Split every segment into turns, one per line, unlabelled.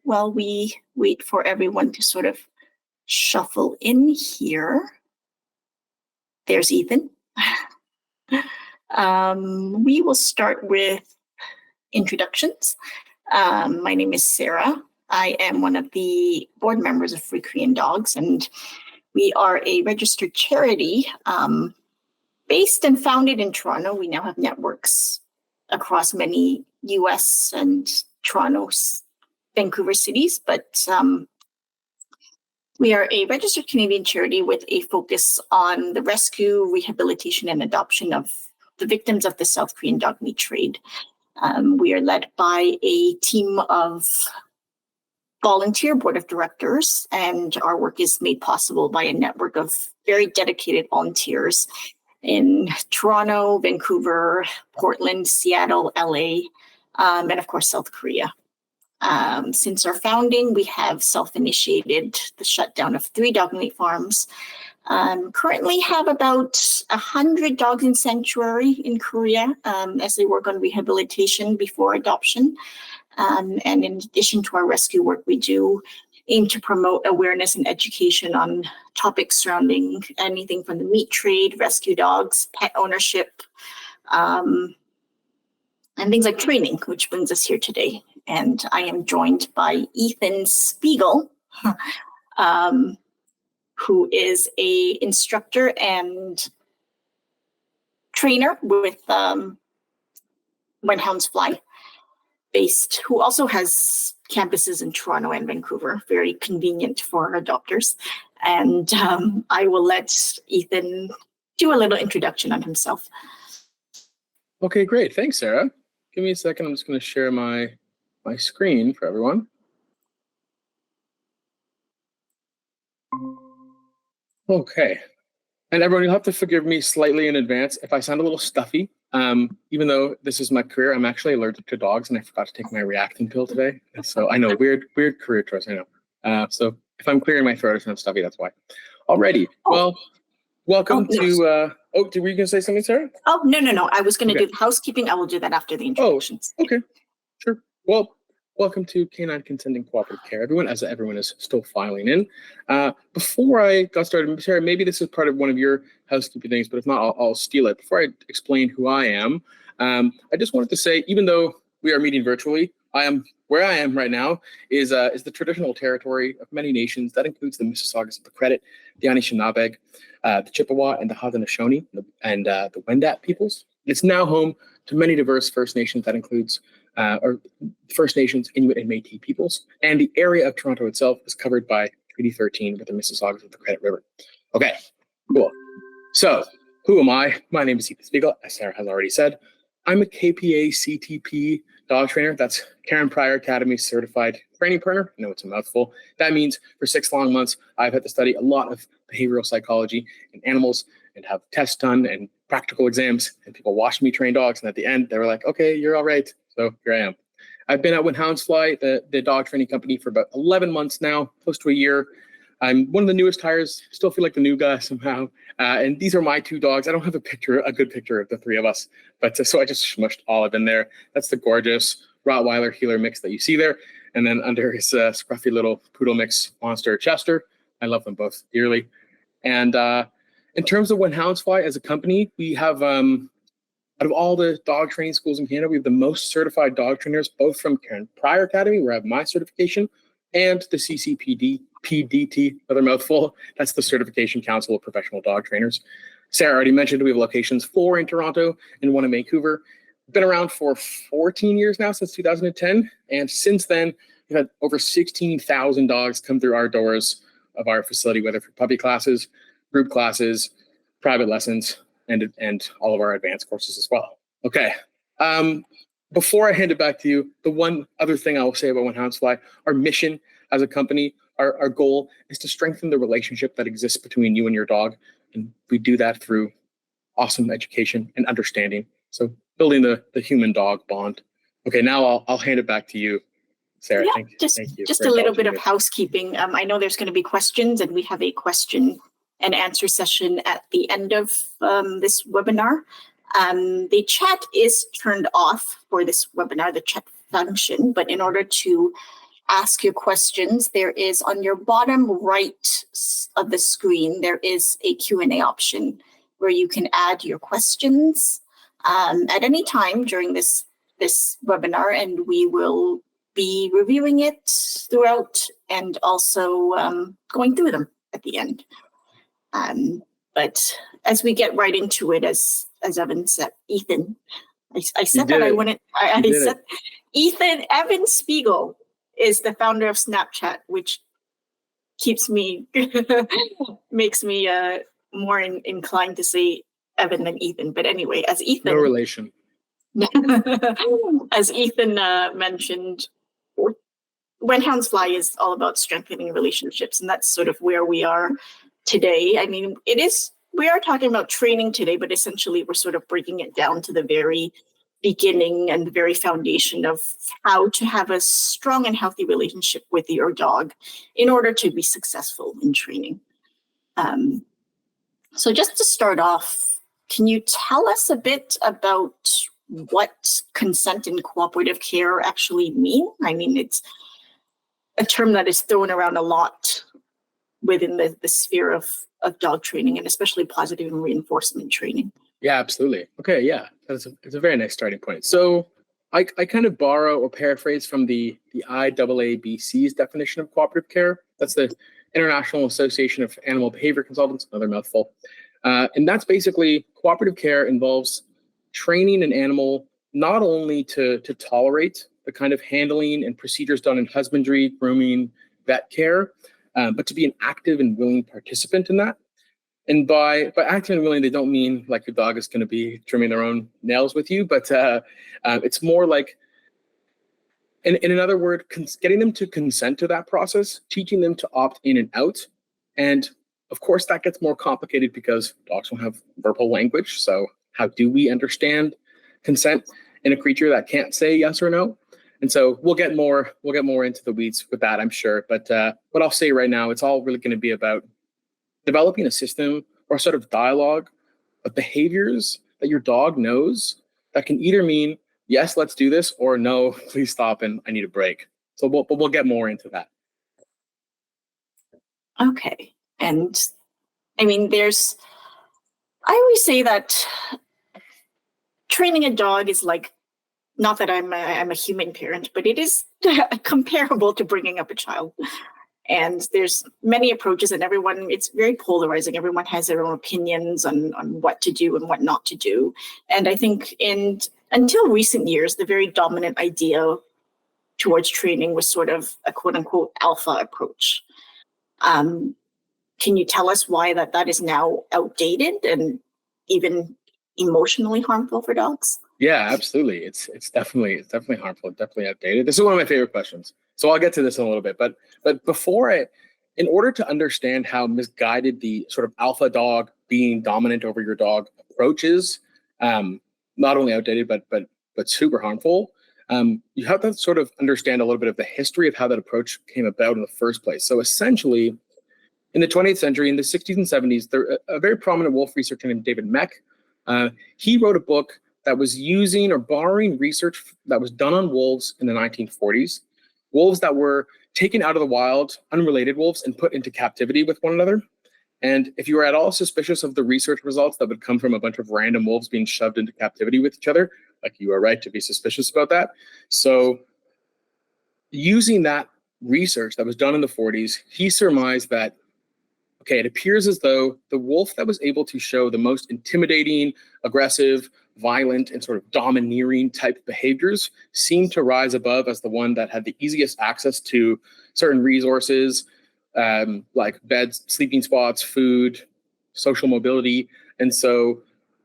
While we wait for everyone to sort of shuffle in here, there's Ethan. We will start with introductions. My name is Sarah. I am one of the board members of Free Korean Dogs, and we are a registered charity based and founded in Toronto. We now have networks across many US and Toronto, Vancouver cities, but we are a registered Canadian charity with a focus on the rescue, rehabilitation, and adoption of the victims of the South Korean dog meat trade. We are led by a team of volunteer board of directors, and our work is made possible by a network of very dedicated volunteers in Toronto, Vancouver, Portland, Seattle, LA, and of course, South Korea. Since our founding, we have self-initiated the shutdown of 3 dog meat farms. Currently have about 100 dogs in sanctuary in Korea as they work on rehabilitation before adoption. And in addition to our rescue work, we do aim to promote awareness and education on topics surrounding anything from the meat trade, rescue dogs, pet ownership, and things like training, which brings us here today. And I am joined by Ethan Spiegel, who is a instructor and trainer with When Hounds Fly, based, who also has campuses in Toronto and Vancouver, very convenient for adopters. And I will let Ethan do a little introduction on himself.
Okay, great. Thanks, Sarah. Give me a second. I'm just going to share my screen for everyone. Okay. And everyone, you'll have to forgive me slightly in advance if I sound a little stuffy. Even though this is my career, I'm actually allergic to dogs, and I forgot to take my reacting pill today. So I know, weird career choice, I know. So if I'm clearing my throat or I'm stuffy, that's why. Alrighty. Well, welcome to... were you going to say something, Sarah?
Oh, no. I was going to do the housekeeping. I will do that after the introductions.
Oh, okay. Sure. Well, welcome to Canine Consenting Cooperative Care, everyone, as everyone is still filing in. Before I got started, Sarah, maybe this is part of one of your housekeeping things, but if not, I'll steal it. Before I explain who I am, I just wanted to say, even though we are meeting virtually, where I am right now is the traditional territory of many nations. That includes the Mississaugas of the Credit, the Anishinaabe, the Chippewa, and the Haudenosaunee, and the Wendat peoples. It's now home to many diverse First Nations. That includes First Nations, Inuit, and Métis peoples. And the area of Toronto itself is covered by Treaty 13 with the Mississaugas of the Credit River. Okay, cool. So, who am I? My name is Ethan Spiegel, as Sarah has already said. I'm a KPA CTP dog trainer. That's Karen Pryor Academy Certified Training Partner. I know it's a mouthful. That means for 6 long months, I've had to study a lot of behavioral psychology in animals and have tests done and practical exams. And people watched me train dogs. And at the end, they were like, okay, you're all right. So here I am. I've been at When Hounds Fly, the dog training company, for about 11 months now, close to a year. I'm one of the newest hires, still feel like the new guy somehow. And these are my 2 dogs. I don't have a good picture of the 3 of us, but so I just smushed Olive in there. That's the gorgeous Rottweiler Heeler mix that you see there. And then under his scruffy little poodle mix monster, Chester. I love them both dearly. And in terms of When Hounds Fly as a company, we have, out of all the dog training schools in Canada, we have the most certified dog trainers, both from Karen Pryor Academy, where I have my certification, and the PDT, another mouthful. That's the Certification Council of Professional Dog Trainers. Sarah already mentioned we have locations 4 in Toronto and 1 in Vancouver. We've been around for 14 years now, since 2010. And since then, we've had over 16,000 dogs come through our doors of our facility, whether for puppy classes, group classes, private lessons, and all of our advanced courses as well. Okay. Before I hand it back to you, the one other thing I will say about When Hounds Fly, our mission as a company, our goal is to strengthen the relationship that exists between you and your dog. And we do that through awesome education and understanding. So building the human-dog bond. Okay, now I'll hand it back to you, Sarah.
Yeah, thank you. Just a little bit of housekeeping. I know there's going to be questions, and we have a question and answer session at the end of this webinar. The chat is turned off for this webinar, the chat function, but in order to ask your questions, there is on your bottom right of the screen, there is a Q&A option where you can add your questions at any time during this webinar, and we will be reviewing it throughout and also going through them at the end. But as we get right into it, as Evan said, Ethan, I said that I wouldn't. I said Ethan Evan Spiegel is the founder of Snapchat, which keeps me makes me more inclined to say Evan than Ethan. But anyway, as Ethan,
no relation.
As Ethan mentioned, when Hounds Fly is all about strengthening relationships, and that's sort of where we are today. I mean, we are talking about training today, but essentially we're sort of breaking it down to the very beginning and the very foundation of how to have a strong and healthy relationship with your dog in order to be successful in training. So just to start off, can you tell us a bit about what consent and cooperative care actually mean? I mean, it's a term that is thrown around a lot within the sphere of dog training, and especially positive and reinforcement training.
Yeah, absolutely. Okay, yeah, it's a very nice starting point. So I kind of borrow or paraphrase from the IAABC's definition of cooperative care. That's the International Association of Animal Behavior Consultants, another mouthful. And that's basically cooperative care involves training an animal not only to tolerate the kind of handling and procedures done in husbandry, grooming, vet care, but to be an active and willing participant in that. And by active and willing, they don't mean like your dog is going to be trimming their own nails with you, but it's more like, in another word, getting them to consent to that process, teaching them to opt in and out. And of course, that gets more complicated because dogs don't have verbal language. So how do we understand consent in a creature that can't say yes or no? And so we'll get more into the weeds with that, I'm sure. But what I'll say right now, it's all really going to be about developing a system or sort of dialogue of behaviors that your dog knows that can either mean, yes, let's do this, or no, please stop and I need a break. So we'll get more into that.
Okay. And I mean, I always say that training a dog is like, not that I'm a human parent, but it is comparable to bringing up a child. And there's many approaches, and it's very polarizing. Everyone has their own opinions on what to do and what not to do. And I think until recent years, the very dominant idea towards training was sort of a quote unquote alpha approach. Can you tell us why that is now outdated and even emotionally harmful for dogs?
Yeah, absolutely. It's definitely harmful, definitely outdated. This is one of my favorite questions. So I'll get to this in a little bit, but in order to understand how misguided the sort of alpha dog being dominant over your dog approach is, not only outdated, but super harmful, you have to sort of understand a little bit of the history of how that approach came about in the first place. So essentially, in the 20th century, in the 60s and 70s, a very prominent wolf researcher named David Meck, he wrote a book that was using or borrowing research that was done on wolves in the 1940s, wolves that were taken out of the wild, unrelated wolves, and put into captivity with one another. And if you were at all suspicious of the research results that would come from a bunch of random wolves being shoved into captivity with each other, like, you are right to be suspicious about that. So using that research that was done in the 40s, he surmised that, okay, it appears as though the wolf that was able to show the most intimidating, aggressive, violent, and sort of domineering type behaviors seemed to rise above as the one that had the easiest access to certain resources, like beds, sleeping spots, food, social mobility. And so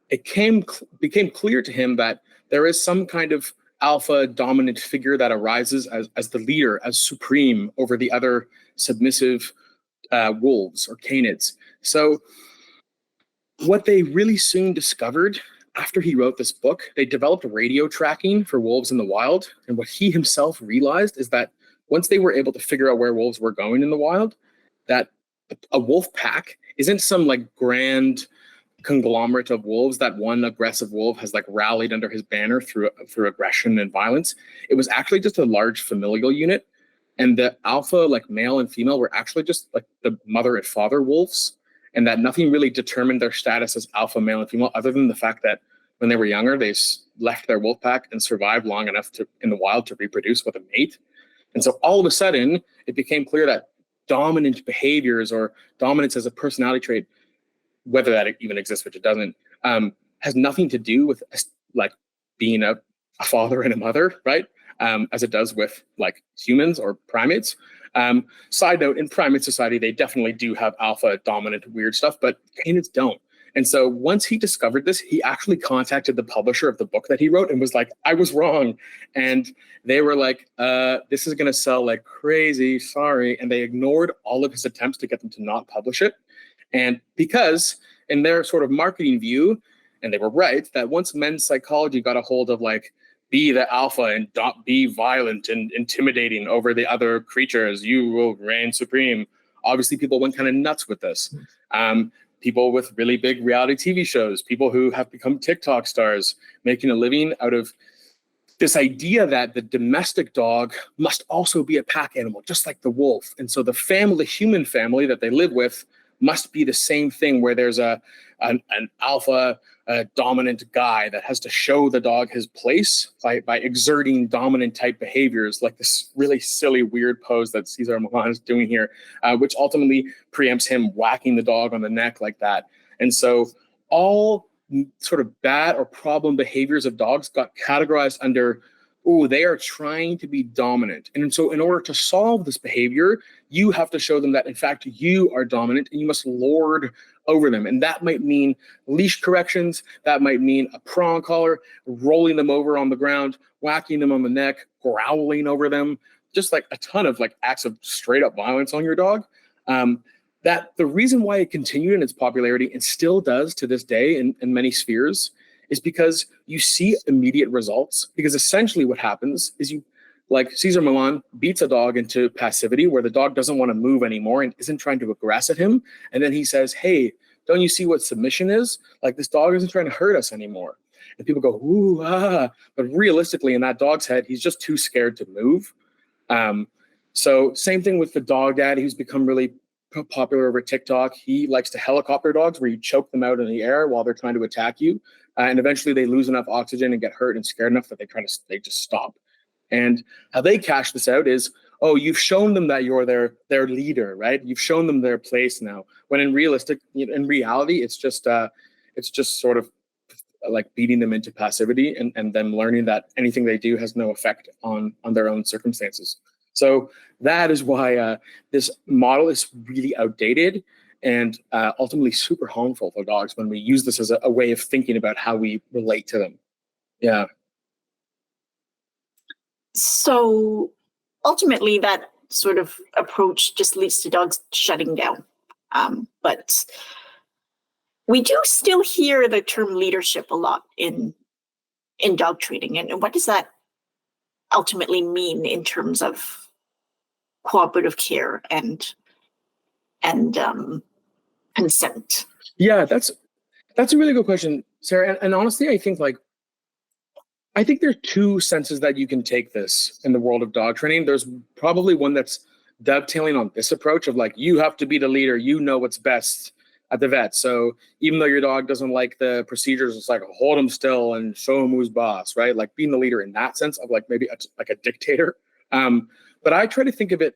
it became clear to him that there is some kind of alpha dominant figure that arises as the leader, as supreme over the other submissive wolves or canids. So what they really soon discovered after he wrote this book, they developed radio tracking for wolves in the wild. And what he himself realized is that once they were able to figure out where wolves were going in the wild, that a wolf pack isn't some like grand conglomerate of wolves, that one aggressive wolf has like rallied under his banner through aggression and violence. It was actually just a large familial unit, and the alpha, like male and female, were actually just like the mother and father wolves, and that nothing really determined their status as alpha male and female other than the fact that when they were younger, they left their wolf pack and survived long enough in the wild to reproduce with a mate. And so all of a sudden, it became clear that dominant behaviors or dominance as a personality trait, whether that even exists, which it doesn't, has nothing to do with like being a father and a mother, right? As it does with like humans or primates. Side note, in primate society, they definitely do have alpha dominant weird stuff, but canids don't. And so once he discovered this, he actually contacted the publisher of the book that he wrote and was like, I was wrong. And they were like, this is going to sell like crazy, sorry. And they ignored all of his attempts to get them to not publish it. And because in their sort of marketing view, and they were right, that once men's psychology got a hold of like, be the alpha and not be violent and intimidating over the other creatures, you will reign supreme. Obviously, people went kind of nuts with this. People with really big reality TV shows, people who have become TikTok stars, making a living out of this idea that the domestic dog must also be a pack animal, just like the wolf. And so the human family that they live with must be the same thing, where there's an alpha dominant guy that has to show the dog his place by exerting dominant type behaviors, like this really silly, weird pose that Cesar Millan is doing here, which ultimately preempts him whacking the dog on the neck like that. And so all sort of bad or problem behaviors of dogs got categorized under, oh, they are trying to be dominant. And so in order to solve this behavior, you have to show them that, in fact, you are dominant and you must lord over them. And that might mean leash corrections. That might mean a prong collar, rolling them over on the ground, whacking them on the neck, growling over them, just like a ton of like acts of straight up violence on your dog. That the reason why it continued in its popularity and still does to this day in many spheres is because you see immediate results. Because essentially what happens is like Cesar Millan beats a dog into passivity where the dog doesn't want to move anymore and isn't trying to aggress at him. And then he says, hey, don't you see what submission is? Like, this dog isn't trying to hurt us anymore. And people go, ooh, ah. But realistically, in that dog's head, he's just too scared to move. So same thing with the dog daddy who's become really popular over TikTok. He likes to helicopter dogs where you choke them out in the air while they're trying to attack you. And eventually they lose enough oxygen and get hurt and scared enough that they just stop. And how they cash this out is, oh, you've shown them that you're their leader, right? You've shown them their place now. When in reality, it's just sort of like beating them into passivity and them learning that anything they do has no effect on their own circumstances. So that is why this model is really outdated and ultimately super harmful for dogs when we use this as a way of thinking about how we relate to them. Yeah.
So ultimately, that sort of approach just leads to dogs shutting down. But we do still hear the term leadership a lot in dog training. And what does that ultimately mean in terms of cooperative care and consent?
Yeah, that's a really good question, Sarah. And honestly, I think there are two senses that you can take this in the world of dog training. There's probably one that's dovetailing on this approach of like, you have to be the leader, you know what's best at the vet. So even though your dog doesn't like the procedures, it's like hold him still and show him who's boss, right? Like being the leader in that sense of like maybe like a dictator. But I try to think of it,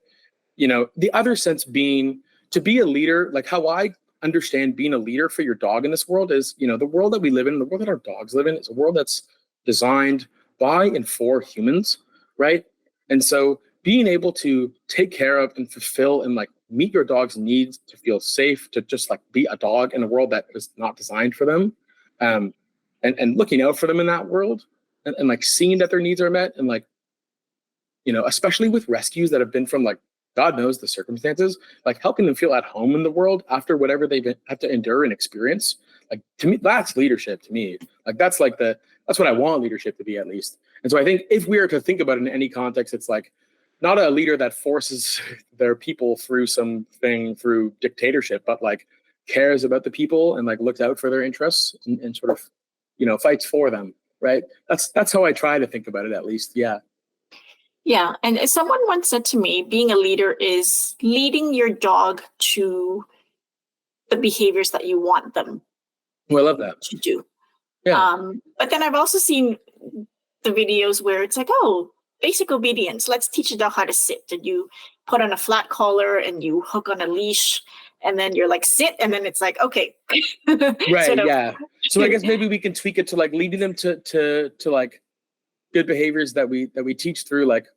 the other sense being to be a leader, like how I understand being a leader for your dog in this world is, the world that we live in, the world that our dogs live in, is a world that's designed by and for humans, right? And so being able to take care of and fulfill and like meet your dog's needs to feel safe, to just like be a dog in a world that is not designed for them, and looking out for them in that world and like seeing that their needs are met and like, especially with rescues that have been from like, God knows the circumstances, like helping them feel at home in the world after whatever they have to endure and experience. Like to me, that's leadership to me. Like that's what I want leadership to be, at least. And so I think if we are to think about it in any context, it's like not a leader that forces their people through something through dictatorship, but like cares about the people and like looks out for their interests and sort of, fights for them, right? That's how I try to think about it, at least. Yeah.
Yeah. And someone once said to me, being a leader is leading your dog to the behaviors that you want them
I love that.
to do.
Yeah.
But then I've also seen the videos where it's like, oh, basic obedience. Let's teach a dog how to sit. And you put on a flat collar and you hook on a leash, and then you're like, sit. And then it's like, okay.
Right. Yeah. So I guess maybe we can tweak it to like leading them to like good behaviors that we teach through, like,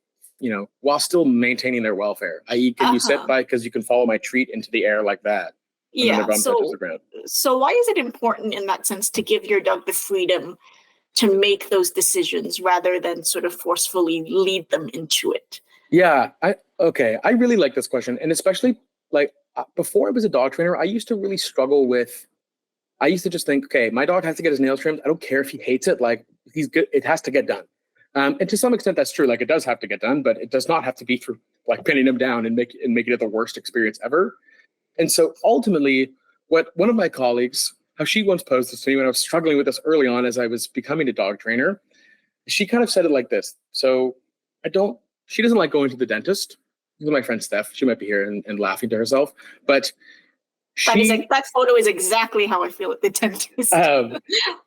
while still maintaining their welfare. I.e., can you sit by, because you can follow my treat into the air like that.
Yeah. So why is it important in that sense to give your dog the freedom to make those decisions rather than sort of forcefully lead them into it?
Yeah. I really like this question. And especially like before I was a dog trainer, I used to really struggle with, I used to just think, okay, my dog has to get his nails trimmed. I don't care if he hates it. Like, he's good. It has to get done. And to some extent that's true. Like, it does have to get done, but it does not have to be through like pinning him down and making it the worst experience ever. And so ultimately, what one of my colleagues, how she once posed this to me when I was struggling with this early on as I was becoming a dog trainer, she kind of said it like this. So she doesn't like going to the dentist. This is my friend Steph. She might be here and laughing to herself, but
that photo is exactly how I feel at the dentist.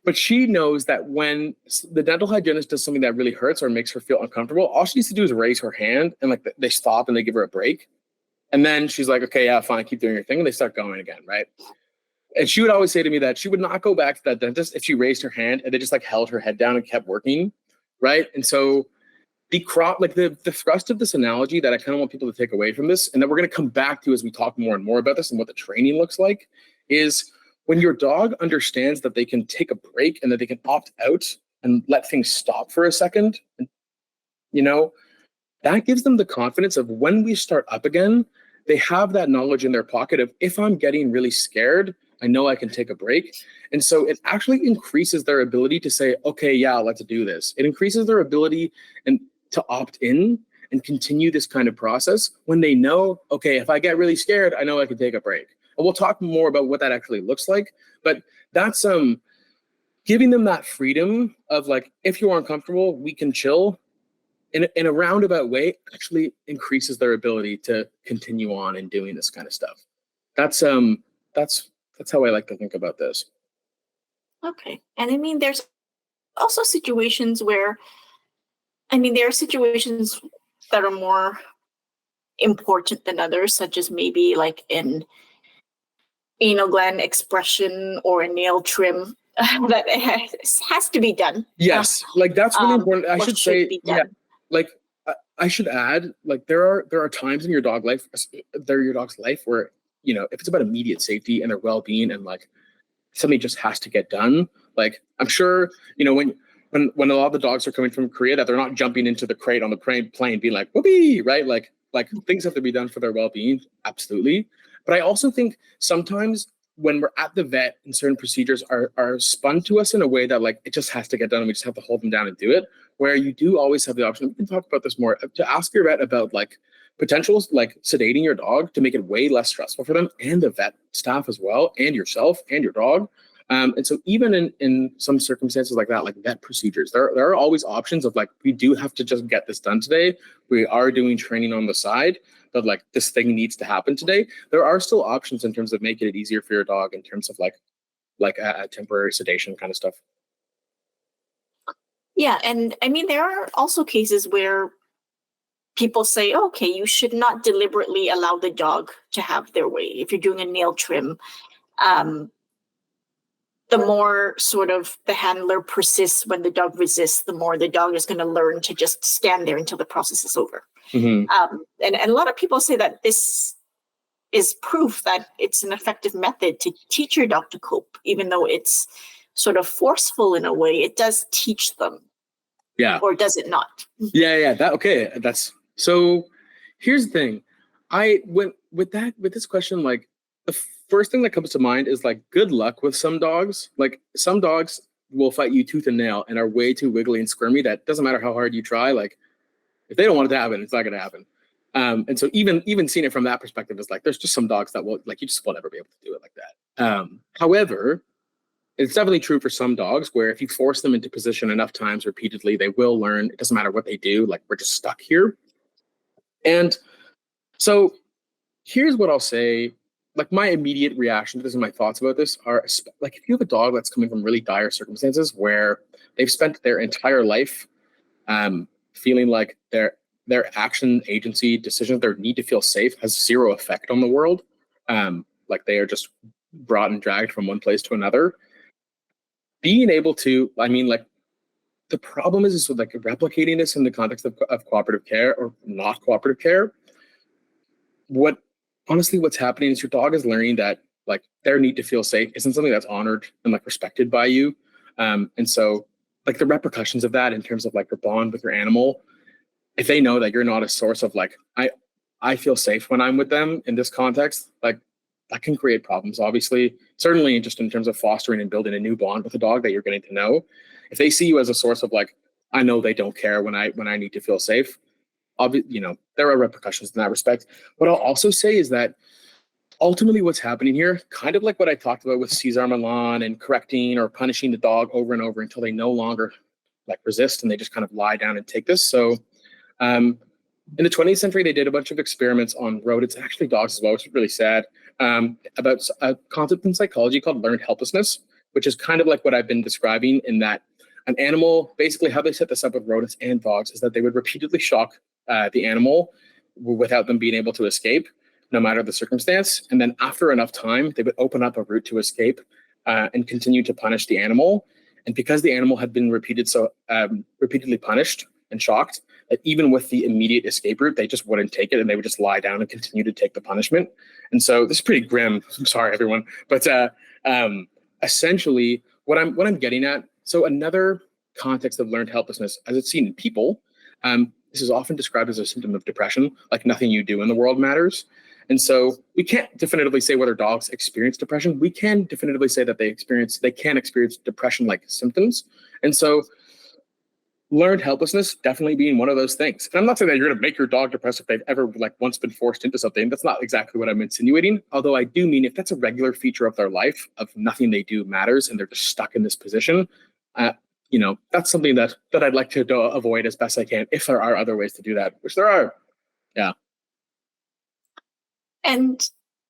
But she knows that when the dental hygienist does something that really hurts or makes her feel uncomfortable, all she needs to do is raise her hand and like they stop and they give her a break. And then she's like, okay, yeah, fine, keep doing your thing. And they start going again, right? And she would always say to me that she would not go back to that dentist if she raised her hand and they just like held her head down and kept working, right? And so the thrust of this analogy that I kind of want people to take away from this, and that we're going to come back to as we talk more and more about this and what the training looks like, is when your dog understands that they can take a break and that they can opt out and let things stop for a second, that gives them the confidence of when we start up again, they have that knowledge in their pocket of, if I'm getting really scared, I know I can take a break. And so it actually increases their ability to say, okay, yeah, let's do this. It increases their ability to opt in and continue this kind of process when they know, okay, if I get really scared, I know I can take a break. And we'll talk more about what that actually looks like. But that's giving them that freedom of like, if you're uncomfortable, we can chill. In a roundabout way, actually increases their ability to continue on and doing this kind of stuff. That's how I like to think about this.
Okay. And I mean, there's also situations where, there are situations that are more important than others, such as maybe like an anal gland expression or a nail trim that has to be done.
Yes, like that's really important. I should say, yeah, like I should add, like there are times in your dog's life where, if it's about immediate safety and their well-being and like something just has to get done. Like I'm sure, when a lot of the dogs are coming from Korea, that they're not jumping into the crate on the plane being like, whoopee, right? Like things have to be done for their well-being. Absolutely. But I also think sometimes when we're at the vet and certain procedures are spun to us in a way that like it just has to get done and we just have to hold them down and do it, where you do always have the option, we can talk about this more, to ask your vet about like potentials, like sedating your dog to make it way less stressful for them and the vet staff as well, and yourself and your dog. And so even in some circumstances like that, like vet procedures, there are always options of like, we do have to just get this done today. We are doing training on the side, but like this thing needs to happen today. There are still options in terms of making it easier for your dog in terms of like a temporary sedation kind of stuff.
Yeah. And there are also cases where people say, okay, you should not deliberately allow the dog to have their way. If you're doing a nail trim, the more sort of the handler persists when the dog resists, the more the dog is going to learn to just stand there until the process is over.
Mm-hmm.
And a lot of people say that this is proof that it's an effective method to teach your dog to cope, even though it's sort of forceful in a way. It does teach them.
Yeah.
Or does it not?
Yeah. That's so. Here's the thing. I went with this question. Like the first thing that comes to mind is like good luck with some dogs. Like some dogs will fight you tooth and nail and are way too wiggly and squirmy that doesn't matter how hard you try. Like if they don't want it to happen, it's not going to happen. And so even seeing it from that perspective is like there's just some dogs that will like you just won't ever be able to do it like that. However, it's definitely true for some dogs where if you force them into position enough times repeatedly, they will learn. It doesn't matter what they do. Like, we're just stuck here. And so here's what I'll say. Like, my immediate reaction to this and my thoughts about this are, like, if you have a dog that's coming from really dire circumstances where they've spent their entire life feeling like their action, agency, decisions, their need to feel safe has zero effect on the world, like they are just brought and dragged from one place to another, being able to, I mean, like, the problem is with like replicating this in the context of cooperative care or not cooperative care. What's happening is your dog is learning that like their need to feel safe isn't something that's honored and like respected by you. And so like the repercussions of that in terms of like your bond with your animal, if they know that you're not a source of like, I feel safe when I'm with them in this context, like that can create problems, obviously, certainly just in terms of fostering and building a new bond with a dog that you're getting to know. If they see you as a source of like, I know they don't care when I need to feel safe, there are repercussions in that respect. What I'll also say is that ultimately what's happening here, kind of like what I talked about with Cesar Millan and correcting or punishing the dog over and over until they no longer like resist and they just kind of lie down and take this. So in the 20th century, they did a bunch of experiments on rodents, actually dogs as well, which is really sad, about a concept in psychology called learned helplessness, which is kind of like what I've been describing, in that an animal, basically how they set this up with rodents and dogs is that they would repeatedly shock the animal without them being able to escape, no matter the circumstance. And then after enough time, they would open up a route to escape and continue to punish the animal. And because the animal had been repeatedly punished and shocked, that even with the immediate escape route, they just wouldn't take it and they would just lie down and continue to take the punishment. And so this is pretty grim. I'm sorry, everyone. But essentially what I'm getting at, so another context of learned helplessness, as it's seen in people, this is often described as a symptom of depression, like nothing you do in the world matters. And so we can't definitively say whether dogs experience depression. We can definitively say that they can experience depression-like symptoms. And so learned helplessness definitely being one of those things. And I'm not saying that you're going to make your dog depressed if they've ever like once been forced into something. That's not exactly what I'm insinuating. Although I do mean if that's a regular feature of their life, of nothing they do matters, and they're just stuck in this position, that's something that I'd like to avoid as best I can, if there are other ways to do that, which there are. Yeah.
And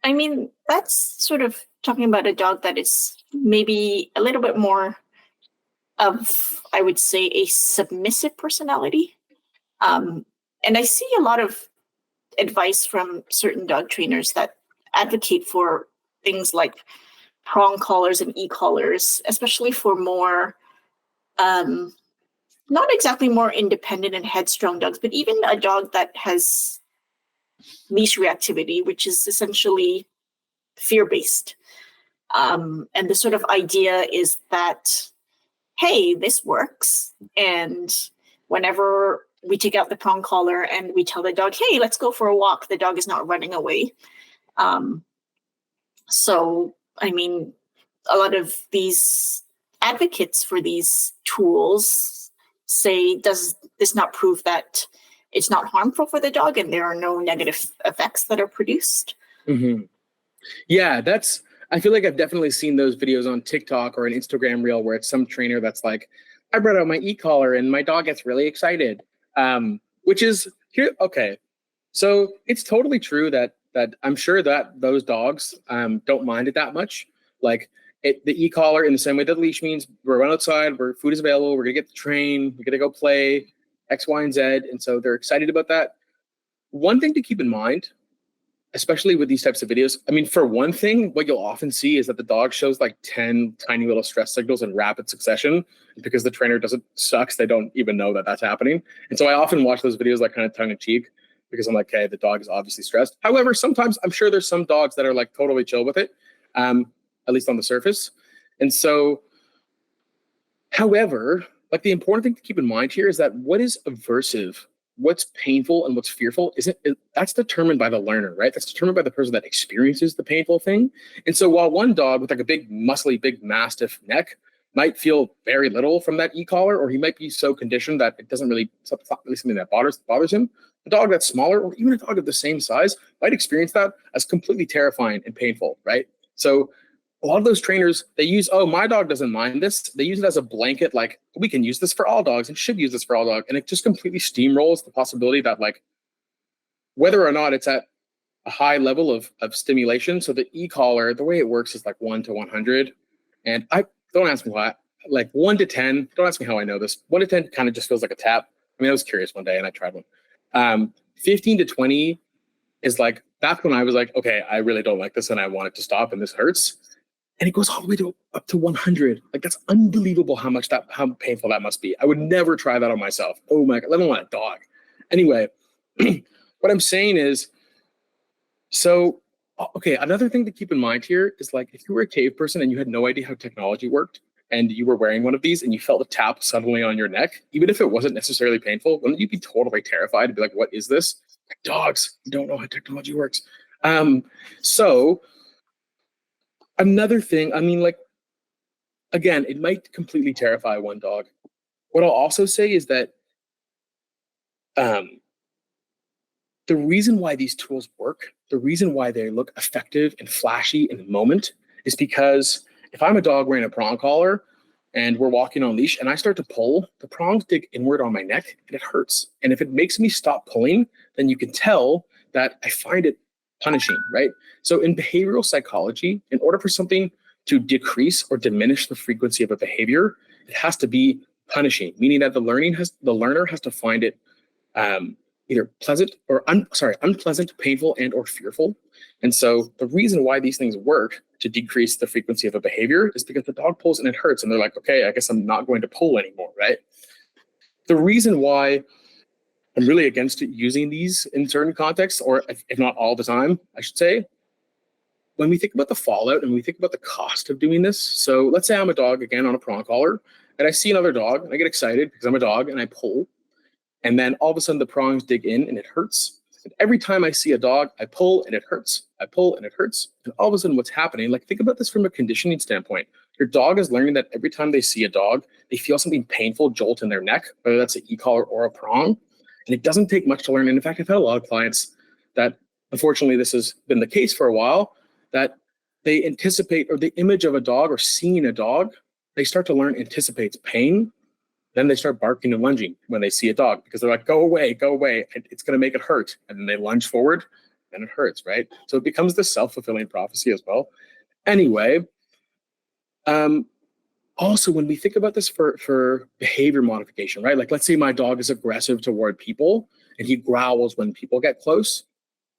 I mean, that's sort of talking about a dog that is maybe a little bit more of, I would say, a submissive personality. And I see a lot of advice from certain dog trainers that advocate for things like prong collars and e-collars, especially for more, not exactly more independent and headstrong dogs, but even a dog that has leash reactivity, which is essentially fear-based. And the sort of idea is that, hey, this works. And whenever we take out the prong collar and we tell the dog, hey, let's go for a walk, the dog is not running away. So, I mean, a lot of these advocates for these tools say, does this not prove that it's not harmful for the dog and there are no negative effects that are produced?
Mm-hmm. Yeah, I feel like I've definitely seen those videos on TikTok or an Instagram reel where it's some trainer that's like, I brought out my e-collar and my dog gets really excited. Which is here. Okay. So it's totally true that I'm sure that those dogs don't mind it that much. Like the e-collar, in the same way that leash means we're going outside, where food is available, we're gonna get the train, we're gonna go play X, Y, and Z. And so they're excited about that. One thing to keep in mind, especially with these types of videos, I mean, for one thing, what you'll often see is that the dog shows like 10 tiny little stress signals in rapid succession. Because the trainer sucks, they don't even know that that's happening. And so I often watch those videos like kind of tongue in cheek, because I'm like, okay, the dog is obviously stressed. However, sometimes I'm sure there's some dogs that are like totally chill with it, at least on the surface. And so, however, like the important thing to keep in mind here is that what is aversive, what's painful, and what's fearful that's determined by the learner, right? That's determined by the person that experiences the painful thing. And so while one dog with like a big muscly, big mastiff neck might feel very little from that e-collar, or he might be so conditioned that it's not really something that bothers him, a dog that's smaller, or even a dog of the same size, might experience that as completely terrifying and painful, right? So a lot of those trainers, they use, oh, my dog doesn't mind this. They use it as a blanket, like, we can use this for all dogs and should use this for all dogs. And it just completely steamrolls the possibility that, like, whether or not it's at a high level of stimulation. So the e-collar, the way it works is like 1 to 100. And I don't ask me why, like 1 to 10, don't ask me how I know this. 1 to 10 kind of just feels like a tap. I mean, I was curious one day and I tried one. 15 to 20 is like, that's when I was like, okay, I really don't like this and I want it to stop and this hurts. And it goes all the way to up to 100. Like, that's unbelievable how painful that must be. I would never try that on myself. Oh my God, let alone a dog. Anyway, what I'm saying is, so, okay, another thing to keep in mind here is, like, if you were a cave person and you had no idea how technology worked and you were wearing one of these and you felt a tap suddenly on your neck, even if it wasn't necessarily painful, wouldn't you be totally terrified to be like, what is this? Like, dogs, you don't know how technology works. So another thing, I mean, like, again, it might completely terrify one dog. What I'll also say is that the reason why these tools work, the reason why they look effective and flashy in the moment is because if I'm a dog wearing a prong collar and we're walking on leash and I start to pull, the prongs dig inward on my neck and it hurts. And if it makes me stop pulling, then you can tell that I find it punishing, right? So in behavioral psychology, in order for something to decrease or diminish the frequency of a behavior, it has to be punishing, meaning that the learner has to find it either pleasant or unpleasant, painful, and or fearful. And so the reason why these things work to decrease the frequency of a behavior is because the dog pulls and it hurts. And they're like, okay, I guess I'm not going to pull anymore, right? The reason why I'm really against using these in certain contexts, or if not all the time, I should say, when we think about the fallout and we think about the cost of doing this. So let's say I'm a dog, again, on a prong collar, and I see another dog and I get excited because I'm a dog and I pull. And then all of a sudden the prongs dig in and it hurts. And every time I see a dog, I pull and it hurts. I pull and it hurts. And all of a sudden what's happening, like, think about this from a conditioning standpoint. Your dog is learning that every time they see a dog, they feel something painful jolt in their neck, whether that's an e-collar or a prong. And it doesn't take much to learn. And in fact, I've had a lot of clients that, unfortunately, this has been the case for a while, that they anticipate, or the image of a dog or seeing a dog, they start to learn anticipates pain. Then they start barking and lunging when they see a dog because they're like, go away, it's going to make it hurt. And then they lunge forward and it hurts, right? So it becomes this self-fulfilling prophecy as well. Anyway, also when we think about this for behavior modification, right? Like, let's say my dog is aggressive toward people and he growls when people get close.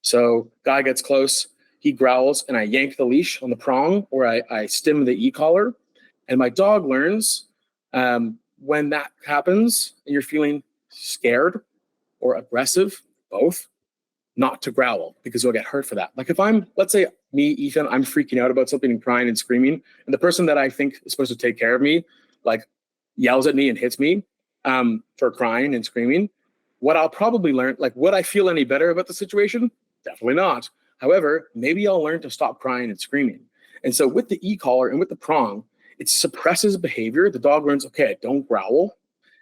So guy gets close, he growls and I yank the leash on the prong or I stim the e-collar, and my dog learns when that happens and you're feeling scared or aggressive, both, not to growl because you'll get hurt for that. Like, if I'm, let's say me, Ethan, I'm freaking out about something and crying and screaming, and the person that I think is supposed to take care of me, like, yells at me and hits me for crying and screaming, what I'll probably learn, like, would I feel any better about the situation? Definitely not. However, maybe I'll learn to stop crying and screaming. And so with the e-collar and with the prong, it suppresses behavior. The dog learns, okay, don't growl.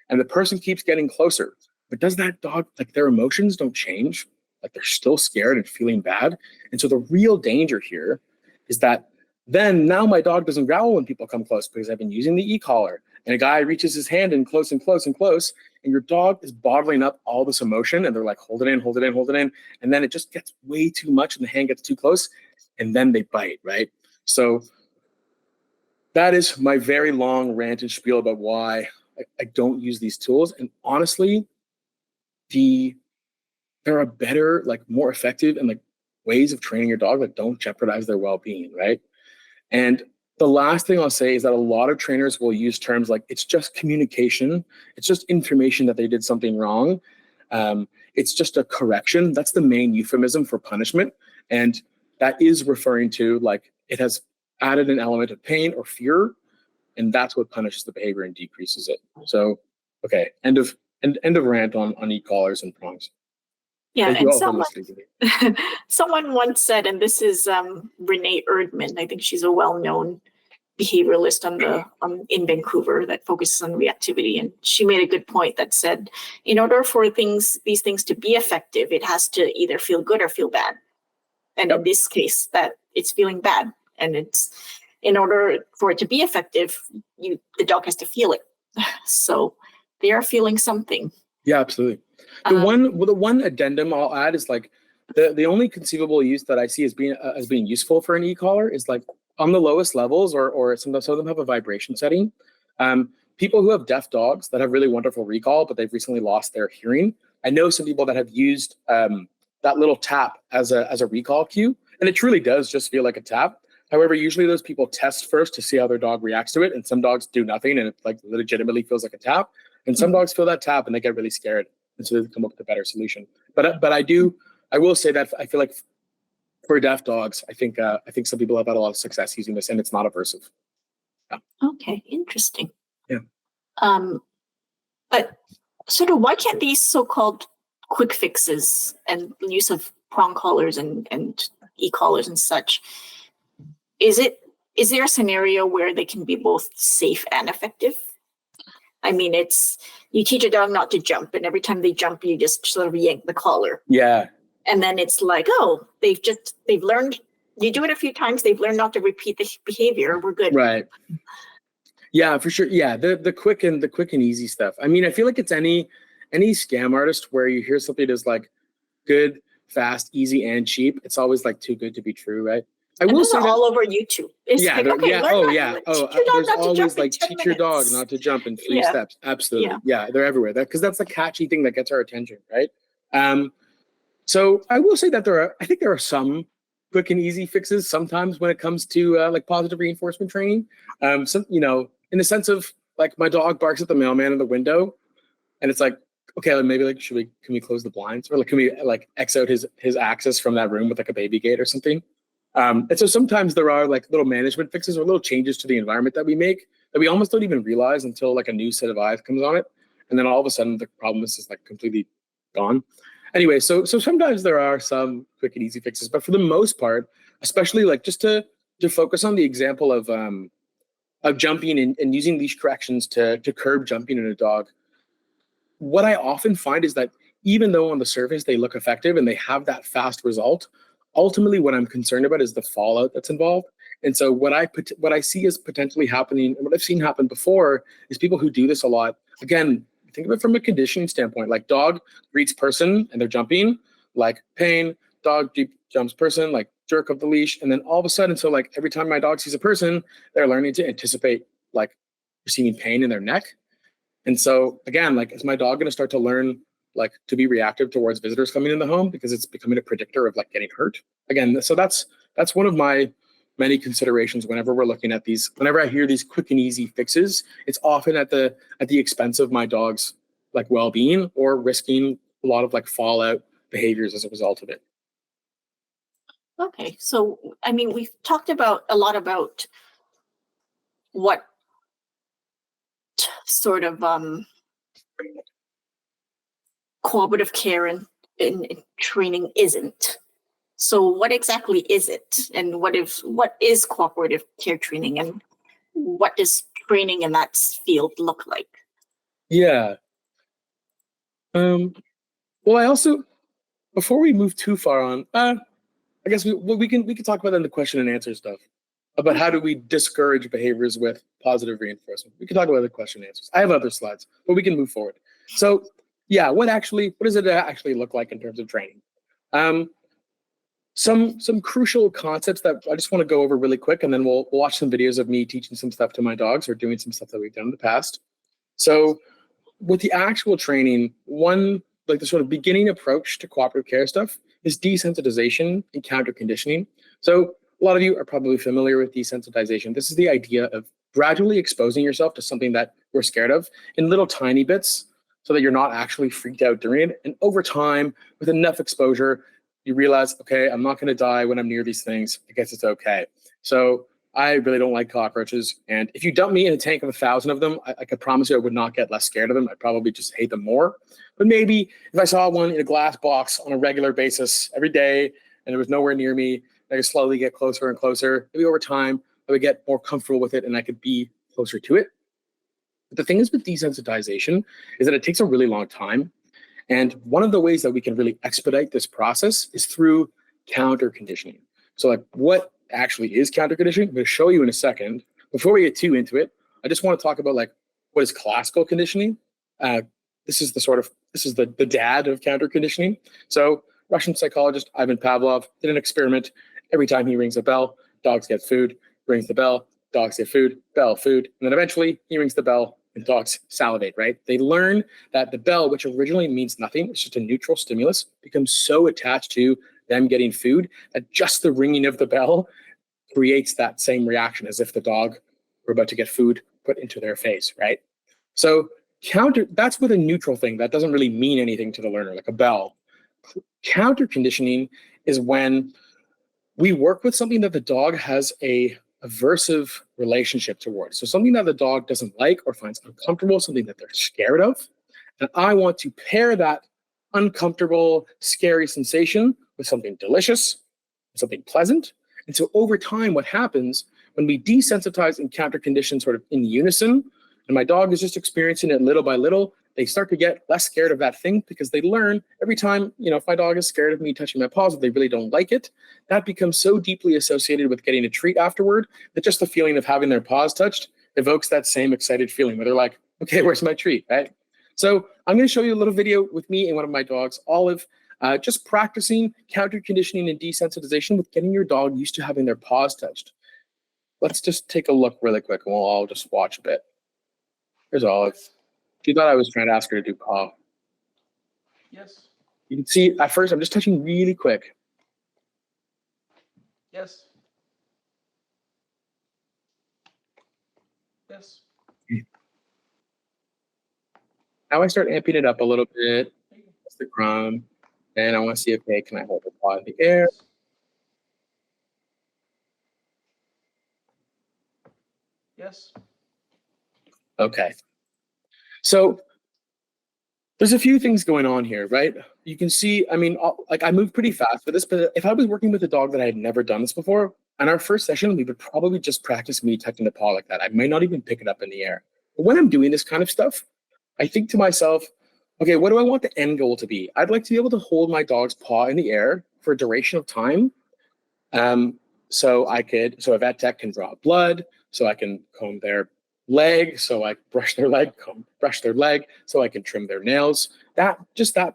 And the person keeps getting closer. But does that dog, like, their emotions don't change? Like, they're still scared and feeling bad. And so the real danger here is that then now my dog doesn't growl when people come close because I've been using the e-collar. And a guy reaches his hand in close and close and close. And your dog is bottling up all this emotion. And they're like, hold it in, hold it in, hold it in. And then it just gets way too much and the hand gets too close. And then they bite, right? So that is my very long rant and spiel about why I don't use these tools. And honestly, there are better, like, more effective and, like, ways of training your dog that don't jeopardize their well-being, right? And the last thing I'll say is that a lot of trainers will use terms like, it's just communication, it's just information that they did something wrong, it's just a correction. That's the main euphemism for punishment. And that is referring to, like, it has added an element of pain or fear, and that's what punishes the behavior and decreases it. So, okay, end of rant on e-collars and prongs.
Yeah, and someone once said, and this is Renee Erdman, I think she's a well-known behavioralist in Vancouver that focuses on reactivity, and she made a good point that said, in order for these things to be effective, it has to either feel good or feel bad. And in this case, that it's feeling bad, and it's in order for it to be effective, the dog has to feel it. So they are feeling something.
Yeah, absolutely. The one addendum I'll add is like the only conceivable use that I see as being useful for an e-collar is like on the lowest levels, or some of them have a vibration setting. People who have deaf dogs that have really wonderful recall, but they've recently lost their hearing. I know some people that have used that little tap as a recall cue, and it truly does just feel like a tap. However, usually those people test first to see how their dog reacts to it, and some dogs do nothing, and it like legitimately feels like a tap. And some dogs feel that tap and they get really scared, and so they come up with a better solution. But I will say that I feel like for deaf dogs, I think some people have had a lot of success using this, and it's not aversive. Yeah.
Okay, interesting.
Yeah.
But sort of why can't these so-called quick fixes and use of prong collars and e-collars and such, is there a scenario where they can be both safe and effective? I mean, you teach a dog not to jump, and every time they jump, you just sort of yank the collar.
Yeah. And
then it's like, oh, they've learned, you do it a few times, they've learned not to repeat the behavior. We're good.
Right. Yeah, for sure. Yeah, the quick and easy stuff. I mean, I feel like it's any scam artist where you hear something that's like good, fast, easy, and cheap. It's always like too good to be true, right? I will say
all over YouTube. It's
yeah,
like, okay,
yeah. Oh, yeah. Oh, there's always like teach your dog not to jump in 3 steps. Absolutely. Yeah, they're everywhere. Because that's the catchy thing that gets our attention, right? So I will say that I think there are some quick and easy fixes sometimes when it comes to like positive reinforcement training. Some, in the sense of like my dog barks at the mailman in the window, and it's like, okay, maybe like can we close the blinds, or like can we like X out his access from that room with like a baby gate or something. And so sometimes there are like little management fixes or little changes to the environment that we make that we almost don't even realize until like a new set of eyes comes on it, and then all of a sudden the problem is just like completely gone. Anyway, so sometimes there are some quick and easy fixes, but for the most part, especially like just to focus on the example of jumping and using leash corrections to curb jumping in a dog, what I often find is that even though on the surface they look effective and they have that fast result, ultimately what I'm concerned about is the fallout that's involved. And so what I see is potentially happening, and what I've seen happen before, is people who do this a lot. Again, think of it from a conditioning standpoint, like dog greets person and they're jumping, like pain, dog jumps person, like jerk of the leash. And then all of a sudden, so like every time my dog sees a person, they're learning to anticipate like receiving pain in their neck. And so again, like, is my dog going to start to learn like to be reactive towards visitors coming in the home because it's becoming a predictor of like getting hurt? Again, so that's one of my many considerations whenever we're looking at these. Whenever I hear these quick and easy fixes, it's often at the expense of my dog's like well-being, or risking a lot of like fallout behaviors as a result of it.
Okay, so I mean, we've talked a lot about what sort of cooperative care and training isn't. So what exactly is it, and what is cooperative care training, and what does training in that field look like?
Yeah. Well, I also, before we move too far on, I guess we can talk about in the question and answer stuff about how do we discourage behaviors with positive reinforcement. We can talk about the question and answers. I have other slides, but we can move forward. So yeah, what does it actually look like in terms of training? Some crucial concepts that I just want to go over really quick, and then we'll watch some videos of me teaching some stuff to my dogs or doing some stuff that we've done in the past. So with the actual training, like the sort of beginning approach to cooperative care stuff is desensitization and counter conditioning. So a lot of you are probably familiar with desensitization. This is the idea of gradually exposing yourself to something that you're scared of in little tiny bits so that you're not actually freaked out during it. And over time, with enough exposure, you realize, okay, I'm not going to die when I'm near these things. I guess it's okay. So I really don't like cockroaches. And if you dump me in a tank of 1,000 of them, I could promise you I would not get less scared of them. I'd probably just hate them more. But maybe if I saw one in a glass box on a regular basis every day and it was nowhere near me, I could slowly get closer and closer. Maybe over time, I would get more comfortable with it and I could be closer to it. But the thing is with desensitization is that it takes a really long time. And one of the ways that we can really expedite this process is through counter conditioning. So like what actually is counter conditioning. I'm going to show you in a second. Before we get too into it, I just want to talk about like what is classical conditioning. This is the dad of counter conditioning. So Russian psychologist Ivan Pavlov did an experiment. Every time he rings a bell, dogs get food. Rings the bell, dogs get food, bell, food. And then eventually he rings the bell and dogs salivate, right? They learn that the bell, which originally means nothing, it's just a neutral stimulus, becomes so attached to them getting food that just the ringing of the bell creates that same reaction as if the dog were about to get food put into their face, right? So that's with a neutral thing that doesn't really mean anything to the learner, like a bell. Counter conditioning is when we work with something that the dog has a aversive relationship towards. So something that the dog doesn't like or finds uncomfortable, something that they're scared of. And I want to pair that uncomfortable, scary sensation with something delicious, something pleasant. And so over time, what happens when we desensitize and counter condition sort of in unison, and my dog is just experiencing it little by little, they start to get less scared of that thing because they learn every time, if my dog is scared of me touching my paws, if they really don't like it, that becomes so deeply associated with getting a treat afterward that just the feeling of having their paws touched evokes that same excited feeling where they're like, okay, where's my treat, right? So I'm going to show you a little video with me and one of my dogs, Olive, just practicing counter conditioning and desensitization with getting your dog used to having their paws touched. Let's just take a look really quick and we'll all just watch a bit. Here's Olive. She thought I was trying to ask her to do paw.
Yes.
You can see at first I'm just touching really quick.
Yes. Yes.
Now I start amping it up a little bit. That's the crumb. And I want to see, okay, can I hold the paw in the air?
Yes.
Okay. So there's a few things going on here, right? You can see, I move pretty fast for this, but if I was working with a dog that I had never done this before, on our first session, we would probably just practice me touching the paw like that. I might not even pick it up in the air. But when I'm doing this kind of stuff, I think to myself, okay, what do I want the end goal to be? I'd like to be able to hold my dog's paw in the air for a duration of time. So a vet tech can draw blood, so I can comb their leg, so I brush their leg, brush their leg, so I can trim their nails. That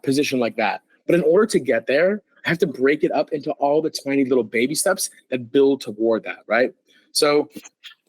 position like that. But in order to get there, I have to break it up into all the tiny little baby steps that build toward that, right? So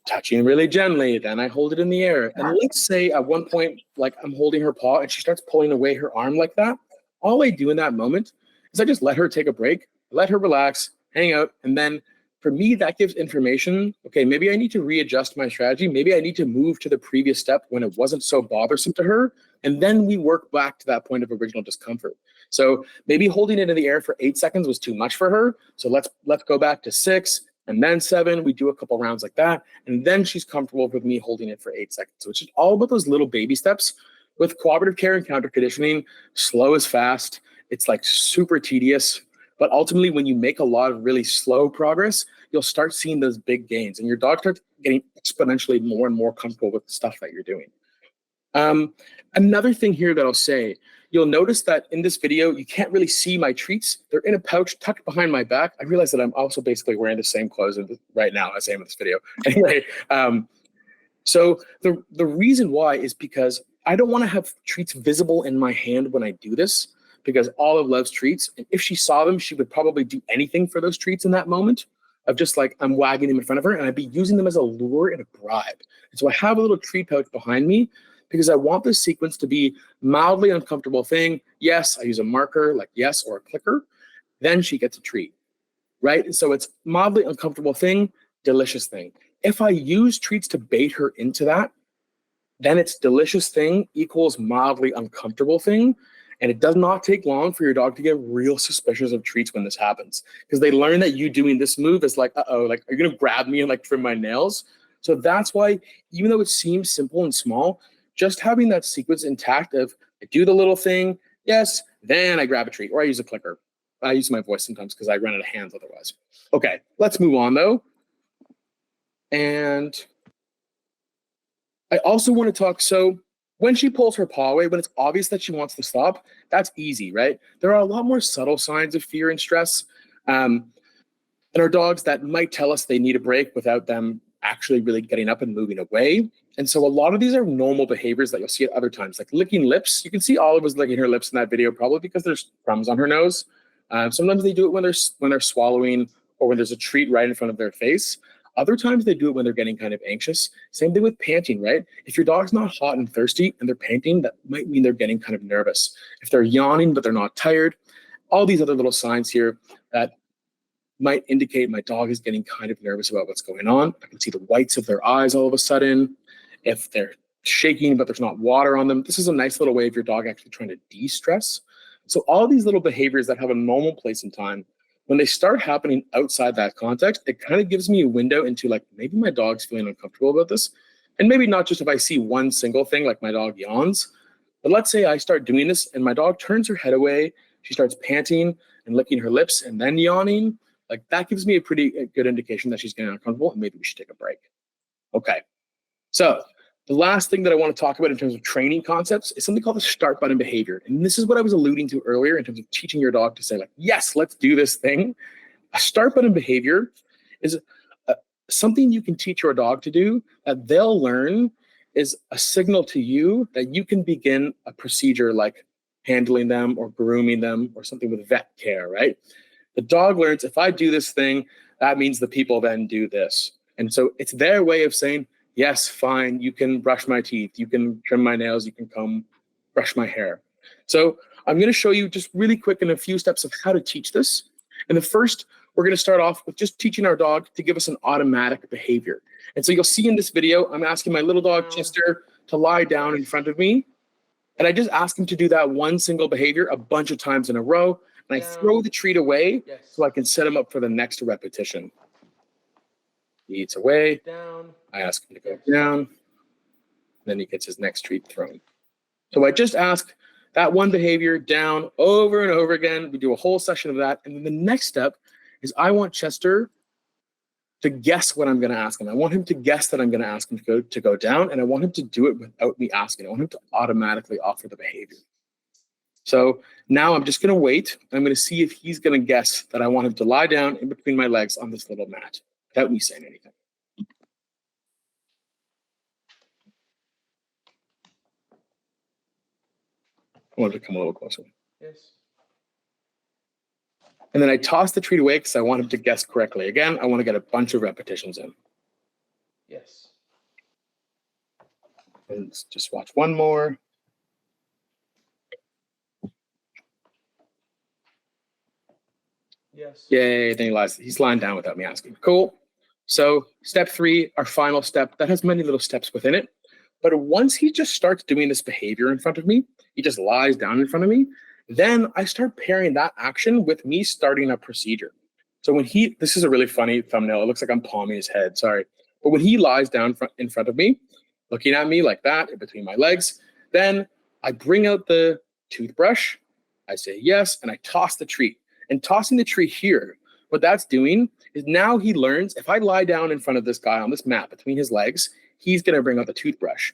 touching really gently, then I hold it in the air. And let's say at one point, like I'm holding her paw and she starts pulling away her arm like that. All I do in that moment is I just let her take a break, let her relax, hang out, and then for me, that gives information. Okay, maybe I need to readjust my strategy. Maybe I need to move to the previous step when it wasn't so bothersome to her. And then we work back to that point of original discomfort. So maybe holding it in the air for 8 seconds was too much for her. So let's go back to 6 and then 7. We do a couple rounds like that. And then she's comfortable with me holding it for 8 seconds. So it's just all about those little baby steps. With cooperative care and counter conditioning, slow is fast. It's like super tedious. But ultimately, when you make a lot of really slow progress, you'll start seeing those big gains and your dog starts getting exponentially more and more comfortable with the stuff that you're doing. Another thing here that I'll say, you'll notice that in this video, you can't really see my treats. They're in a pouch tucked behind my back. I realize that I'm also basically wearing the same clothes right now as I am in this video. Anyway, so the reason why is because I don't want to have treats visible in my hand when I do this, because Olive loves treats. And if she saw them, she would probably do anything for those treats in that moment of just like, I'm wagging them in front of her and I'd be using them as a lure and a bribe. And so I have a little treat pouch behind me because I want this sequence to be mildly uncomfortable thing. Yes, I use a marker like yes or a clicker. Then she gets a treat, right? So it's mildly uncomfortable thing, delicious thing. If I use treats to bait her into that, then it's delicious thing equals mildly uncomfortable thing. And it does not take long for your dog to get real suspicious of treats when this happens, because they learn that you doing this move is like, uh-oh, like, are you going to grab me and like trim my nails? So that's why, even though it seems simple and small, just having that sequence intact of I do the little thing, yes, then I grab a treat, or I use a clicker. I use my voice sometimes because I run out of hands otherwise. Okay, let's move on though. And I also want to talk, so when she pulls her paw away, when it's obvious that she wants to stop, that's easy, right? There are a lot more subtle signs of fear and stress. And our dogs that might tell us they need a break without them actually really getting up and moving away. And so a lot of these are normal behaviors that you'll see at other times, like licking lips. You can see Olive was licking her lips in that video, probably because there's crumbs on her nose. Sometimes they do it when they're swallowing or when there's a treat right in front of their face. Other times they do it when they're getting kind of anxious. Same thing with panting, right? If your dog's not hot and thirsty and they're panting, that might mean they're getting kind of nervous. If they're yawning but they're not tired, all these other little signs here that might indicate my dog is getting kind of nervous about what's going on. I can see the whites of their eyes all of a sudden. If they're shaking but there's not water on them, this is a nice little way of your dog actually trying to de-stress. So all these little behaviors that have a normal place in time, when they start happening outside that context, it kind of gives me a window into like, maybe my dog's feeling uncomfortable about this. And maybe not just if I see one single thing, like my dog yawns, but let's say I start doing this and my dog turns her head away, she starts panting and licking her lips and then yawning. Like that gives me a pretty good indication that she's getting uncomfortable and maybe we should take a break. Okay, so the last thing that I want to talk about in terms of training concepts is something called the start button behavior. And this is what I was alluding to earlier in terms of teaching your dog to say like, yes, let's do this thing. A start button behavior is something you can teach your dog to do that they'll learn is a signal to you that you can begin a procedure like handling them or grooming them or something with vet care, right? The dog learns if I do this thing, that means the people then do this. And so it's their way of saying, yes, fine, you can brush my teeth, you can trim my nails, you can comb, brush my hair. So I'm going to show you just really quick in a few steps of how to teach this. And the first, we're going to start off with just teaching our dog to give us an automatic behavior. And so you'll see in this video, I'm asking my little dog, Chester, to lie down in front of me. And I just ask him to do that one single behavior a bunch of times in a row. And I throw the treat away so I can set him up for the next repetition. He eats away.
Down.
I ask him to go down. Then he gets his next treat thrown. So I just ask that one behavior down over and over again. We do a whole session of that. And then the next step is I want Chester to guess what I'm going to ask him. I want him to guess that I'm going to ask him to go down. And I want him to do it without me asking. I want him to automatically offer the behavior. So now I'm just going to wait. I'm going to see if he's going to guess that I want him to lie down in between my legs on this little mat without me saying anything. I want him to come a little closer.
Yes.
And then I toss the treat away because I want him to guess correctly. Again, I want to get a bunch of repetitions in.
Yes.
And let's just watch one more.
Yes.
Yay, then he lies. He's lying down without me asking. Cool. So step 3, our final step, that has many little steps within it. But once he just starts doing this behavior in front of me, he just lies down in front of me, then I start pairing that action with me starting a procedure. So when this is a really funny thumbnail. It looks like I'm palming his head, sorry. But when he lies down in front of me, looking at me like that in between my legs, then I bring out the toothbrush, I say yes, and I toss the treat. And tossing the treat here, what that's doing is now he learns if I lie down in front of this guy on this mat between his legs, he's going to bring out the toothbrush.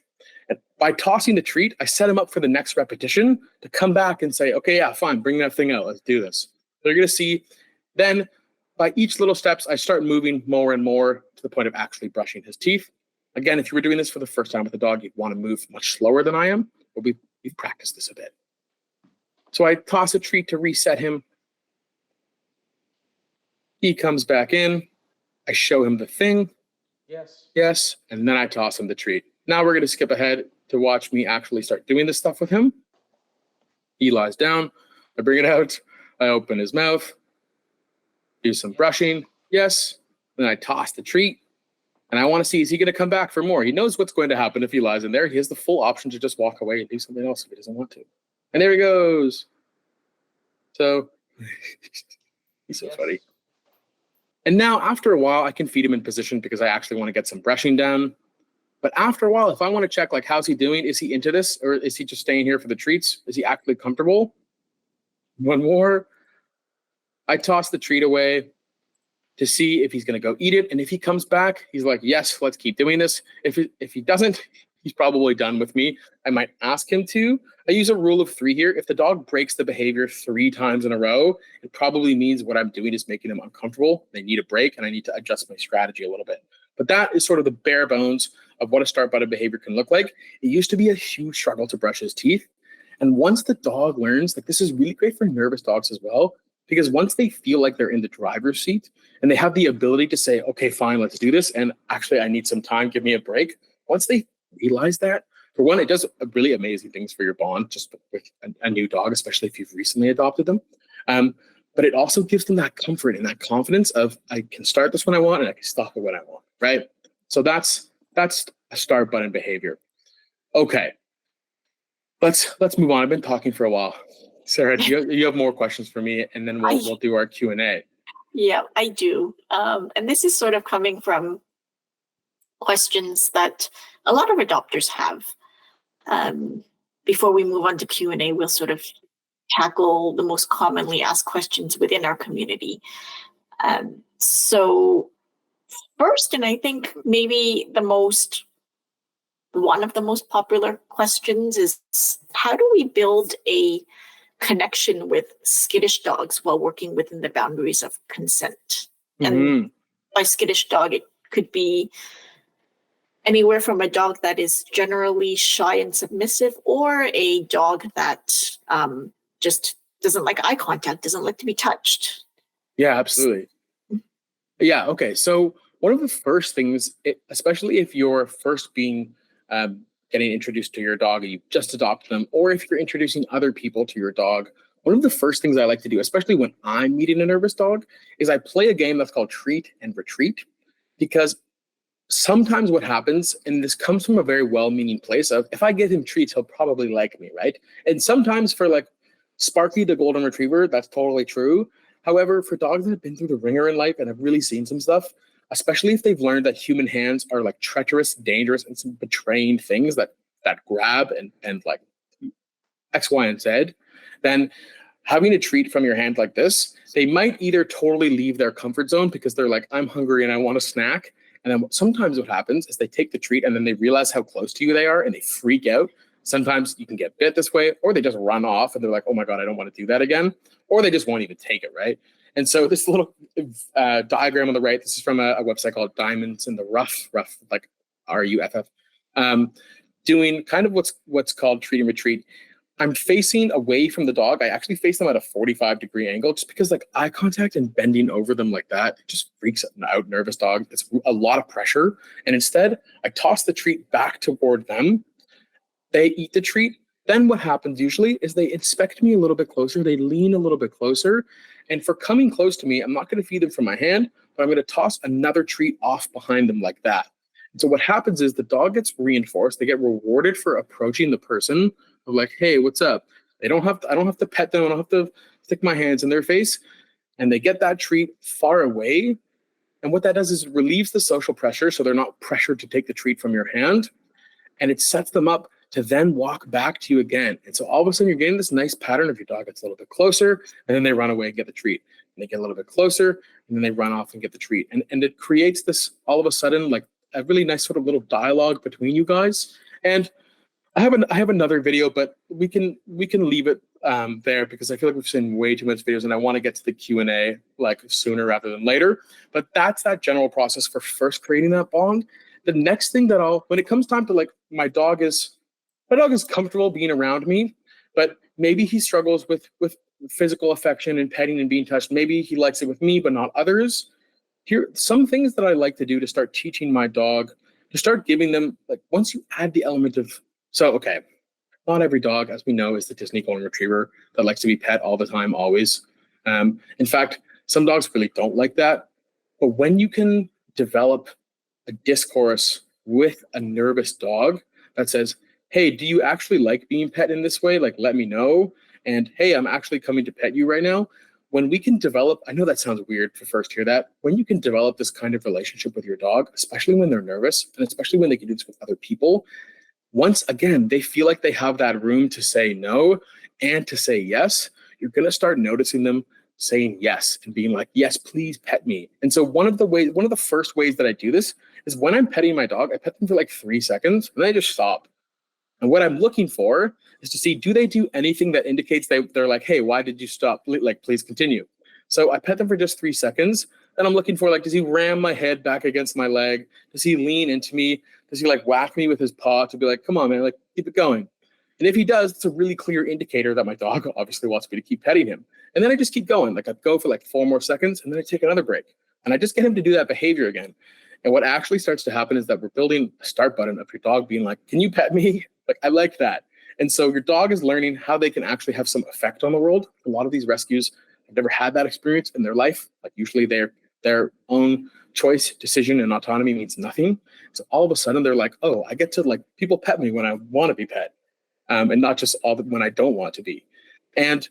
And by tossing the treat, I set him up for the next repetition to come back and say, okay, yeah, fine, bring that thing out. Let's do this. So you're going to see then by each little steps, I start moving more and more to the point of actually brushing his teeth. Again, if you were doing this for the first time with a dog, you'd want to move much slower than I am, but we've practiced this a bit. So I toss a treat to reset him. He comes back in. I show him the thing.
Yes.
Yes. And then I toss him the treat. Now we're going to skip ahead to watch me actually start doing this stuff with him. He lies down. I bring it out. I open his mouth. Do some brushing. Yes. Then I toss the treat. And I want to see, is he going to come back for more? He knows what's going to happen if he lies in there. He has the full option to just walk away and do something else if he doesn't want to. And there he goes. So he's so funny. And now after a while, I can feed him in position because I actually want to get some brushing done. But after a while, if I want to check, like, how's he doing? Is he into this? Or is he just staying here for the treats? Is he actually comfortable? One more. I toss the treat away to see if he's going to go eat it. And if he comes back, he's like, yes, let's keep doing this. If he doesn't, he's probably done with me. I might ask him to. I use a rule of 3 here. If the dog breaks the behavior 3 times in a row, it probably means what I'm doing is making them uncomfortable. They need a break, and I need to adjust my strategy a little bit. But that is sort of the bare bones of what a start button behavior can look like. It used to be a huge struggle to brush his teeth. And once the dog learns, like, this is really great for nervous dogs as well, because once they feel like they're in the driver's seat and they have the ability to say, okay, fine, let's do this. And actually, I need some time. Give me a break. Once they realize that, for one, it does really amazing things for your bond just with a new dog, especially if you've recently adopted them. But it also gives them that comfort and that confidence of, I can start this when I want and I can stop it when I want, right? So that's a start button behavior. Okay, let's move on. I've been talking for a while. Sarah, do you have more questions for me? And then we'll do our Q&A.
Yeah, I do. And this is sort of coming from questions that a lot of adopters have. Before we move on to Q&A, we'll sort of tackle the most commonly asked questions within our community. So first, and I think maybe one of the most popular questions is, how do we build a connection with skittish dogs while working within the boundaries of consent? And by skittish dog, it could be anywhere from a dog that is generally shy and submissive, or a dog that just doesn't like eye contact, doesn't like to be touched.
Yeah, absolutely. Yeah, okay. So one of the first things, especially if you're first getting introduced to your dog and you've just adopted them, or if you're introducing other people to your dog, one of the first things I like to do, especially when I'm meeting a nervous dog, is I play a game that's called treat and retreat. Because sometimes what happens, and this comes from a very well-meaning place of, if I give him treats, he'll probably like me, right? And sometimes for like Sparky, the golden retriever, that's totally true. However, for dogs that have been through the ringer in life and have really seen some stuff, especially if they've learned that human hands are like treacherous, dangerous, and some betraying things that grab and like X, Y, and Z, then having a treat from your hand like this, they might either totally leave their comfort zone because they're like, I'm hungry and I want a snack. And then sometimes what happens is they take the treat and then they realize how close to you they are and they freak out. Sometimes you can get bit this way, or they just run off and they're like, oh my God, I don't want to do that again. Or they just won't even take it, right? And so this little diagram on the right, this is from a website called Diamonds in the Rough, like RUFF, doing kind of what's called treat and retreat. I'm facing away from the dog. I actually face them at a 45-degree angle, just because like eye contact and bending over them like that, it just freaks out nervous dog. It's a lot of pressure. And instead, I toss the treat back toward them. They eat the treat. Then what happens usually is they inspect me a little bit closer. They lean a little bit closer. And for coming close to me, I'm not going to feed them from my hand, but I'm going to toss another treat off behind them like that. And so what happens is the dog gets reinforced. They get rewarded for approaching the person of like, hey, what's up? I don't have to pet them. I don't have to stick my hands in their face. And they get that treat far away. And what that does is it relieves the social pressure. So they're not pressured to take the treat from your hand. And it sets them up to then walk back to you again. And so all of a sudden you're getting this nice pattern of your dog gets a little bit closer and then they run away and get the treat. And they get a little bit closer and then they run off and get the treat. And it creates this all of a sudden like a really nice sort of little dialogue between you guys. And I have another video, but we can leave it there because I feel like we've seen way too much videos and I want to get to the Q&A like sooner rather than later. But that's that general process for first creating that bond. The next thing that when it comes time to like, my dog is comfortable being around me, but maybe he struggles with physical affection and petting and being touched. Maybe he likes it with me, but not others. Here, some things that I like to do to start teaching my dog, to start giving them, like once you add the element of, not every dog, as we know, is the Disney Golden Retriever that likes to be pet all the time, always. In fact, some dogs really don't like that. But when you can develop a discourse with a nervous dog that says, hey, do you actually like being pet in this way? Like, let me know. And hey, I'm actually coming to pet you right now. When we can develop, I know that sounds weird to first hear that, when you can develop this kind of relationship with your dog, especially when they're nervous, and especially when they can do this with other people, once again, they feel like they have that room to say no and to say yes, you're going to start noticing them saying yes and being like, yes, please pet me. And so one of the first ways that I do this is when I'm petting my dog, I pet them for like 3 seconds and then I just stop. And what I'm looking for is to see, do they do anything that indicates they're like, hey, why did you stop? Like, please continue. So I pet them for just 3 seconds. Then I'm looking for, like, does he ram my head back against my leg? Does he lean into me? Does he like whack me with his paw to be like, come on, man, like keep it going? And if he does, it's a really clear indicator that my dog obviously wants me to keep petting him. And then I just keep going. Like I go for like 4 more seconds and then I take another break. And I just get him to do that behavior again. And what actually starts to happen is that we're building a start button of your dog being like, can you pet me? Like, I like that. And so your dog is learning how they can actually have some effect on the world. A lot of these rescues have never had that experience in their life. Like usually their own choice, decision, and autonomy means nothing. So all of a sudden they're like, oh, I get to like people pet me when I want to be pet, and not just when I don't want to be. And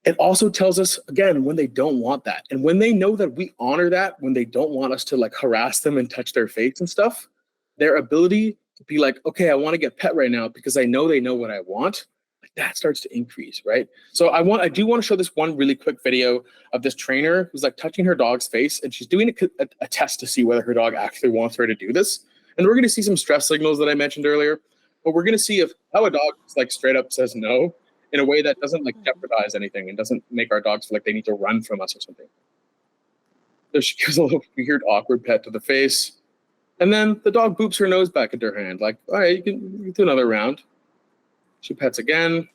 it also tells us, again, when they don't want that. And when they know that we honor that, when they don't want us to like harass them and touch their face and stuff, their ability to be like, okay, I want to get pet right now because I know they know what I want, like that starts to increase, right? So I do want to show this one really quick video of this trainer who's like touching her dog's face and she's doing a test to see whether her dog actually wants her to do this. And we're going to see some stress signals that I mentioned earlier, but we're going to see how a dog just like straight up says no in a way that doesn't like jeopardize anything and doesn't make our dogs feel like they need to run from us or something. So she gives a little weird, awkward pet to the face. And then the dog boops her nose back into her hand. Like, all right, you can do another round. She pets again.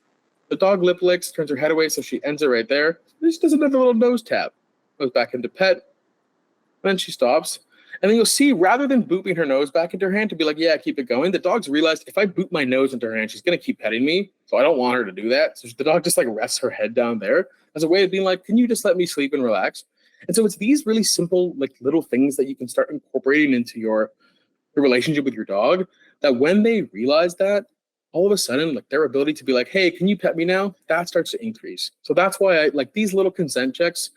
The dog lip licks, turns her head away, so she ends it right there. Then she does another little nose tap. Goes back into pet. Then she stops. And then you'll see, rather than booping her nose back into her hand to be like, yeah, keep it going, the dog's realized if I boop my nose into her hand, she's going to keep petting me. So I don't want her to do that. So the dog just like rests her head down there as a way of being like, can you just let me sleep and relax? And so it's these really simple, like little things that you can start incorporating into your relationship with your dog, that when they realize that, all of a sudden, like their ability to be like, hey, can you pet me now? That starts to increase. So that's why I like these little consent checks.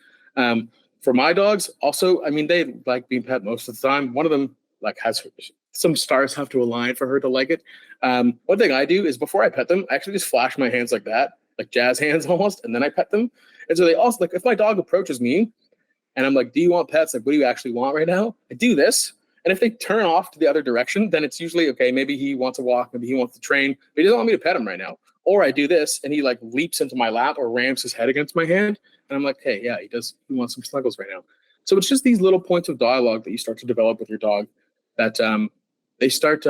For my dogs, also, I mean, they like being pet most of the time. One of them like has some stars have to align for her to like it. One thing I do is before I pet them, I actually just flash my hands like that, like jazz hands almost, and then I pet them. And so they also like, if my dog approaches me and I'm like, do you want pets? Like, what do you actually want right now? I do this. And if they turn off to the other direction, then it's usually, okay, maybe he wants to walk, maybe he wants to train, but he doesn't want me to pet him right now. Or I do this and he like leaps into my lap or rams his head against my hand. And I'm like, hey, yeah, he wants some snuggles right now. So it's just these little points of dialogue that you start to develop with your dog that they start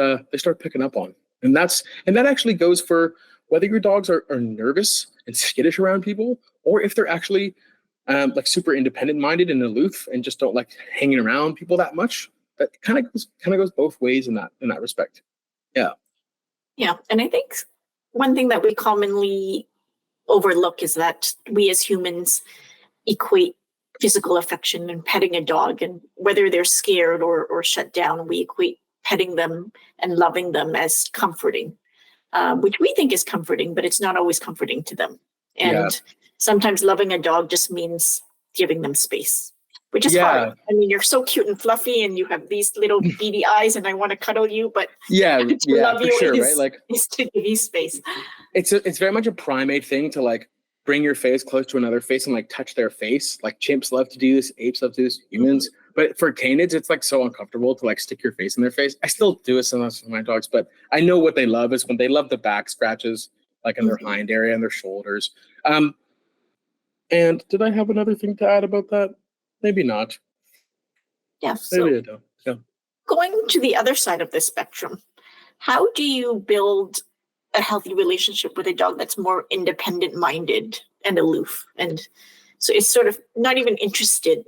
picking up on. And that actually goes for whether your dogs are nervous and skittish around people, or if they're actually like super independent minded and aloof and just don't like hanging around people that much. That kind of goes both ways in that respect. Yeah.
Yeah. And I think one thing that we commonly overlook is that we as humans equate physical affection and petting a dog, and whether they're scared or shut down, we equate petting them and loving them as comforting, which we think is comforting, but it's not always comforting to them. And sometimes loving a dog just means giving them space, which is hard. I mean, you're so cute and fluffy and you have these little beady eyes and I want to cuddle you, but to love you sure, right? Like, is to give you space.
It's very much a primate thing to like bring your face close to another face and like touch their face. Like chimps love to do this, apes love to do this, humans. But for canids, it's like so uncomfortable to like stick your face in their face. I still do it sometimes with my dogs, but I know what they love is when they love the back scratches, like in their hind area and their shoulders. And did I have another thing to add about that? Maybe not.
Yeah. So
maybe I don't. Yeah.
Going to the other side of the spectrum, how do you build a healthy relationship with a dog that's more independent-minded and aloof? And so it's sort of not even interested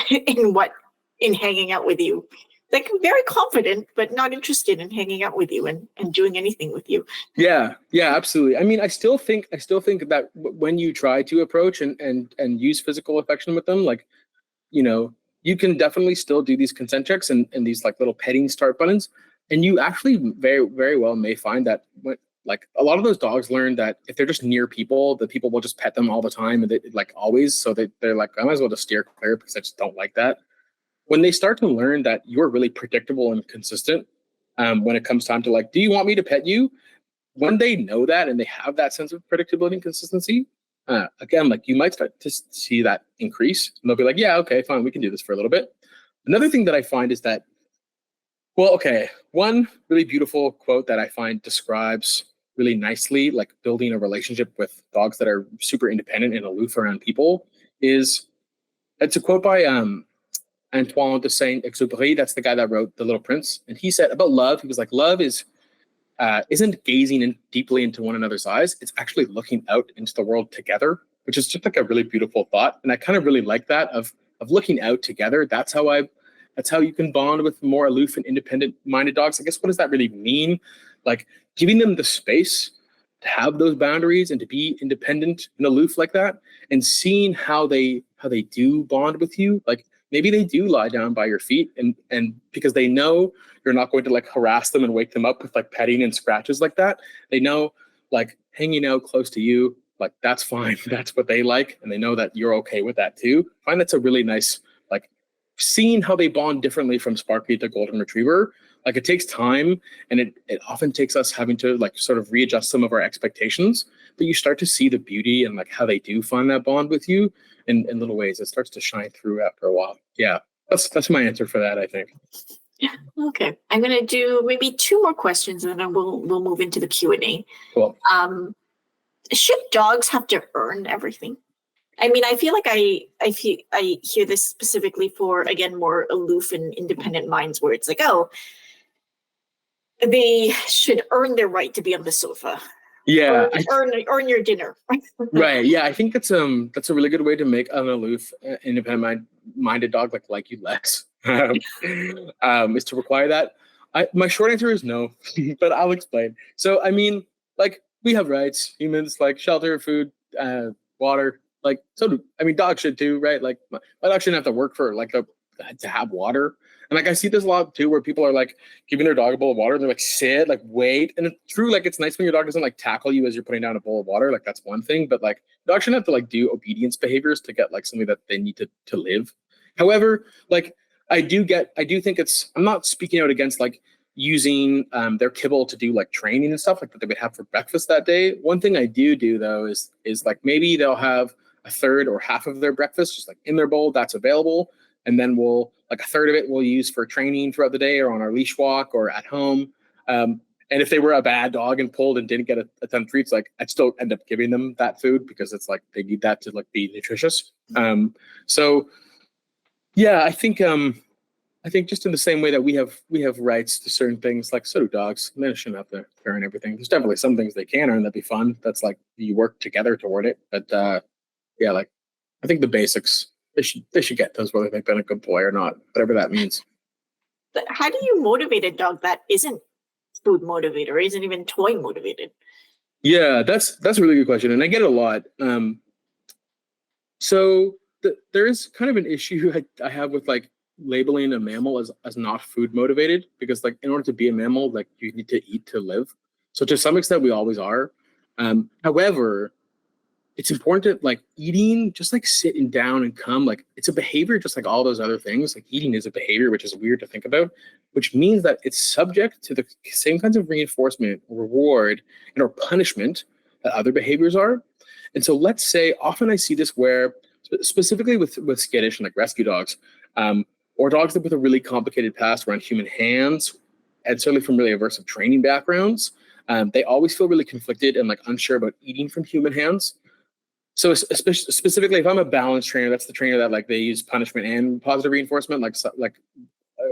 in hanging out with you. Like very confident, but not interested in hanging out with you and doing anything with you.
Yeah, absolutely. I mean, I still think that when you try to approach and use physical affection with them, like, you know, you can definitely still do these consent checks and these like little petting start buttons. And you actually very, very well may find that like a lot of those dogs learn that if they're just near people, the people will just pet them all the time and they, like always. So they're like, I might as well just steer clear because I just don't like that. When they start to learn that you're really predictable and consistent when it comes time to like, do you want me to pet you? When they know that and they have that sense of predictability and consistency, again, like you might start to see that increase, and they'll be like, yeah, okay, fine, we can do this for a little bit. Another thing that I find is that, well, okay, one really beautiful quote that I find describes really nicely, like building a relationship with dogs that are super independent and aloof around people is, it's a quote by Antoine de Saint-Exupéry. That's the guy that wrote The Little Prince. And he said about love, he was like, love isn't gazing in deeply into one another's eyes. It's actually looking out into the world together, which is just like a really beautiful thought. And I kind of really like that of looking out together. That's how you can bond with more aloof and independent minded dogs. I guess, what does that really mean? Like giving them the space to have those boundaries and to be independent and aloof like that, and seeing how they do bond with you. Like maybe they do lie down by your feet and because they know you're not going to like harass them and wake them up with like petting and scratches like that. They know like hanging out close to you, like that's fine. That's what they like. And they know that you're okay with that too. I find that's a really nice, like seeing how they bond differently from Sparky to Golden Retriever. Like it takes time, and it often takes us having to like sort of readjust some of our expectations, but you start to see the beauty and like how they do find that bond with you in little ways. It starts to shine through after a while. Yeah, that's my answer for that, I think.
Yeah. Okay. I'm going to do maybe 2 more questions, and then we'll move into the Q&A.
Cool.
Should dogs have to earn everything? I mean, I feel like I hear this specifically for, again, more aloof and independent minds, where it's like, oh, they should earn their right to be on the sofa.
Yeah,
earn your dinner.
Right. Yeah, I think that's a really good way to make an aloof, independent minded dog like you less. Is to require that. My short answer is no, but I'll explain. So I mean, like we have rights, humans, like shelter, food, water. Like dogs should too, right? Like my dog shouldn't have to work for like to have water. And like I see this a lot too, where people are like giving their dog a bowl of water, and they're like, sit, like wait. And it's true, like it's nice when your dog doesn't like tackle you as you're putting down a bowl of water. Like that's one thing, but like dogs shouldn't have to like do obedience behaviors to get like something that they need to live. However, like I do think I'm not speaking out against like using their kibble to do like training and stuff like that they would have for breakfast that day. One thing I do though is like maybe they'll have a third or half of their breakfast just like in their bowl that's available, and then we'll like a third of it we'll use for training throughout the day or on our leash walk or at home. And if they were a bad dog and pulled and didn't get a ton of treats, like I'd still end up giving them that food because it's like they need that to like be nutritious. So yeah, I think just in the same way that we have rights to certain things, like so do dogs. They shouldn't have to earn everything. There's definitely some things they can earn that'd be fun. That's like you work together toward it. But yeah, like I think the basics they should get those whether they've been a good boy or not, whatever that means.
But how do you motivate a dog that isn't food motivated or isn't even toy motivated?
Yeah, that's a really good question, and I get it a lot. So there is kind of an issue I have with like labeling a mammal as not food motivated, because like in order to be a mammal, like you need to eat to live. So to some extent we always are. However, it's important to like eating, just like sitting down and come, like it's a behavior just like all those other things. Like eating is a behavior, which is weird to think about, which means that it's subject to the same kinds of reinforcement, reward, and or punishment that other behaviors are. And so let's say often I see this where specifically with skittish and like rescue dogs, or dogs that with a really complicated past around human hands, and certainly from really aversive training backgrounds, they always feel really conflicted and like unsure about eating from human hands. So specifically, if I'm a balance trainer, that's the trainer that like they use punishment and positive reinforcement, like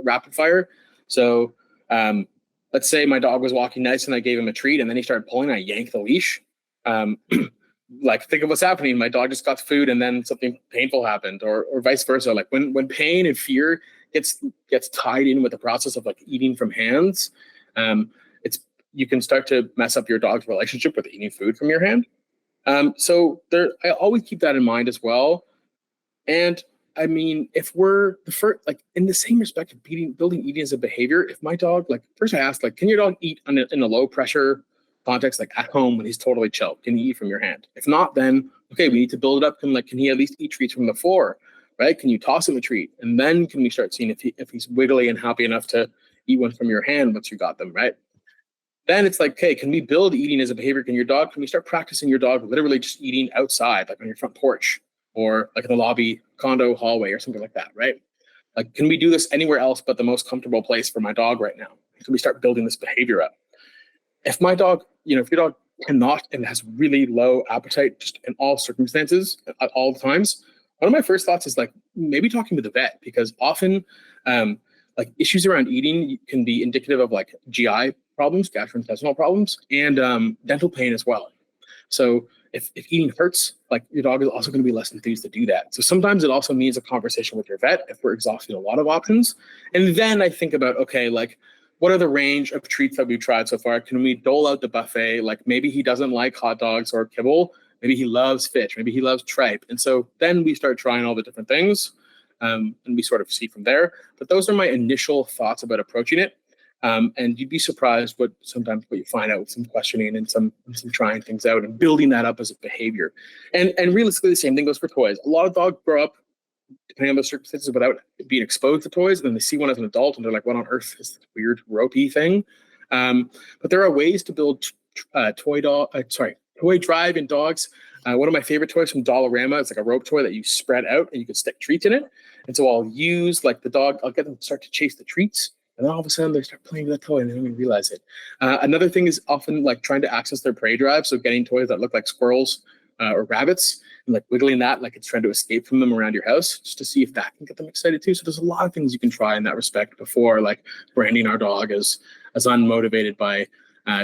rapid fire. So let's say my dog was walking nice and I gave him a treat, and then he started pulling and I yanked the leash. Like think of what's happening. My dog just got the food and then something painful happened, or vice versa. Like when pain and fear gets tied in with the process of like eating from hands, you can start to mess up your dog's relationship with eating food from your hand. So I always keep that in mind as well. And I mean, if we're the first, like in the same respect of building eating as a behavior, if my dog, like first I asked, like, can your dog eat in a low pressure context, like at home when he's totally chilled? Can he eat from your hand? If not, then okay, we need to build it up. Can he at least eat treats from the floor, right? Can you toss him a treat? And then can we start seeing if he's wiggly and happy enough to eat one from your hand once you got them, right? then it's like, okay, can we build eating as a behavior? Can we start practicing your dog literally just eating outside, like on your front porch or like in the lobby, condo, hallway, or something like that, right? Like, can we do this anywhere else but the most comfortable place for my dog right now? Can we start building this behavior up? If my dog, if your dog cannot and has really low appetite just in all circumstances at all times, one of my first thoughts is like maybe talking to the vet, because often like issues around eating can be indicative of like GI problems, gastrointestinal problems, and dental pain as well. So if eating hurts, like your dog is also going to be less enthused to do that. So sometimes it also means a conversation with your vet if we're exhausting a lot of options. And then I think about, okay, like what are the range of treats that we've tried so far? Can we dole out the buffet? Like maybe he doesn't like hot dogs or kibble. Maybe he loves fish. Maybe he loves tripe. And so then we start trying all the different things and we sort of see from there. But those are my initial thoughts about approaching it. And you'd be surprised what you find out with some questioning and some trying things out and building that up as a behavior. And realistically, the same thing goes for toys. A lot of dogs grow up, depending on the circumstances, without being exposed to toys, and then they see one as an adult and they're like, what on earth is this weird ropey thing? But there are ways to build toy drive in dogs. One of my favorite toys from Dollarama is like a rope toy that you spread out and you can stick treats in it. And so I'll use like the dog, I'll get them to start to chase the treats. And then all of a sudden they start playing with that toy and they don't even realize it. Another thing is often like trying to access their prey drive. So getting toys that look like squirrels or rabbits and like wiggling that like it's trying to escape from them around your house just to see if that can get them excited too. So there's a lot of things you can try in that respect before like branding our dog as unmotivated by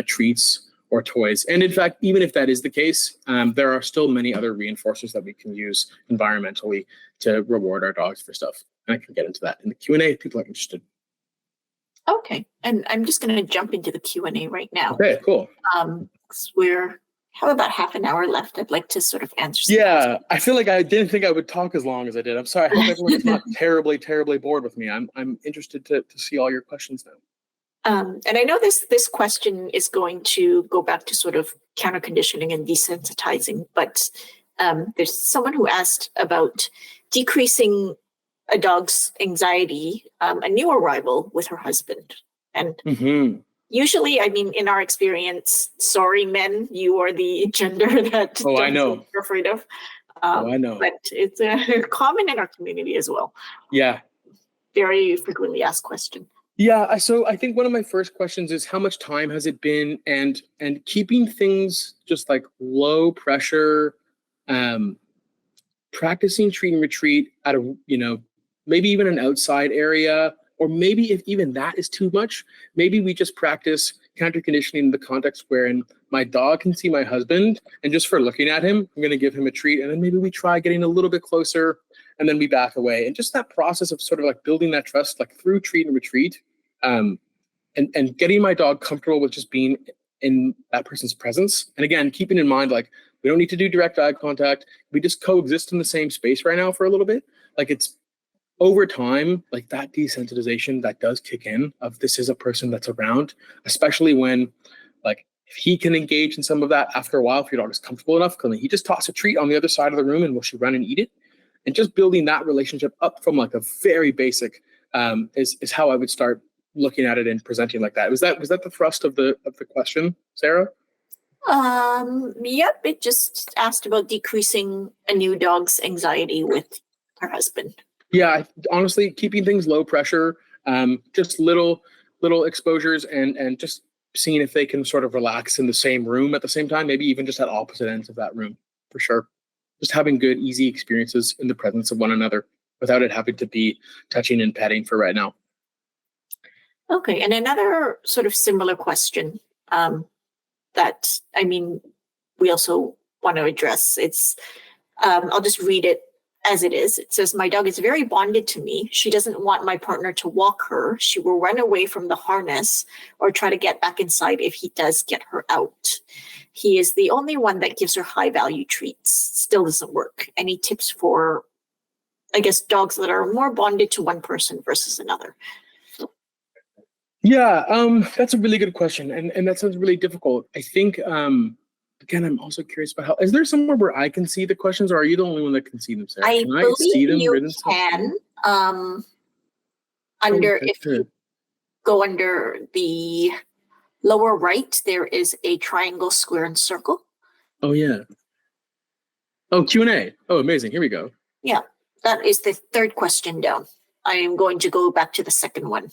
treats or toys. And in fact, even if that is the case, there are still many other reinforcers that we can use environmentally to reward our dogs for stuff. And I can get into that in the Q&A if people are interested.
Okay, and I'm just going to jump into the Q&A right now.
Okay, cool.
We're have about half an hour left. I'd like to sort of answer some
questions. I feel like I didn't think I would talk as long as I did. I'm sorry. I hope everyone's not terribly bored with me. I'm interested to see all your questions now.
And I know this question is going to go back to sort of counter conditioning and desensitizing, but there's someone who asked about decreasing a dog's anxiety, a new arrival with her husband. And usually, I mean, in our experience, sorry, men, you are the gender that
I know.
You're afraid of.
I know.
But it's common in our community as well.
Yeah.
Very frequently asked question.
Yeah, so I think one of my first questions is how much time has it been, and keeping things just like low pressure, practicing treat and retreat at a, maybe even an outside area, or maybe if even that is too much, maybe we just practice counter conditioning in the context wherein my dog can see my husband, and just for looking at him, I'm going to give him a treat, and then maybe we try getting a little bit closer, and then we back away. And just that process of sort of like building that trust, like through treat and retreat, and getting my dog comfortable with just being in that person's presence. And again, keeping in mind, like, we don't need to do direct eye contact. We just coexist in the same space right now for a little bit. Like, it's over time, like that desensitization that does kick in of this is a person that's around, especially when like if he can engage in some of that after a while, if your dog is comfortable enough, can he just toss a treat on the other side of the room and will she run and eat it? And just building that relationship up from like a very basic is how I would start looking at it and presenting like that. Was that the thrust of the question, Sarah?
Yep. It just asked about decreasing a new dog's anxiety with her husband.
Yeah, honestly, keeping things low pressure, just little exposures, and just seeing if they can sort of relax in the same room at the same time, maybe even just at opposite ends of that room, for sure. Just having good, easy experiences in the presence of one another without it having to be touching and petting for right now.
Okay, and another sort of similar question that, I mean, we also want to address. It's, I'll just read it as it is. It says, my dog is very bonded to me. She doesn't want my partner to walk her. She will run away from the harness or try to get back inside if he does get her out. He is the only one that gives her high value treats. Still doesn't work. Any tips for, I guess, dogs that are more bonded to one person versus another?
Yeah, that's a really good question. And that sounds really difficult. I think, again, I'm also curious about is there somewhere where I can see the questions, or are you the only one that can see them, Sarah?
I believe
see them
you
written
can. If you go under the Lower right, there is a triangle, square, and circle.
Oh, yeah. Oh, Q&A. Oh, amazing. Here we go.
Yeah, that is the third question down. I am going to go back to the second one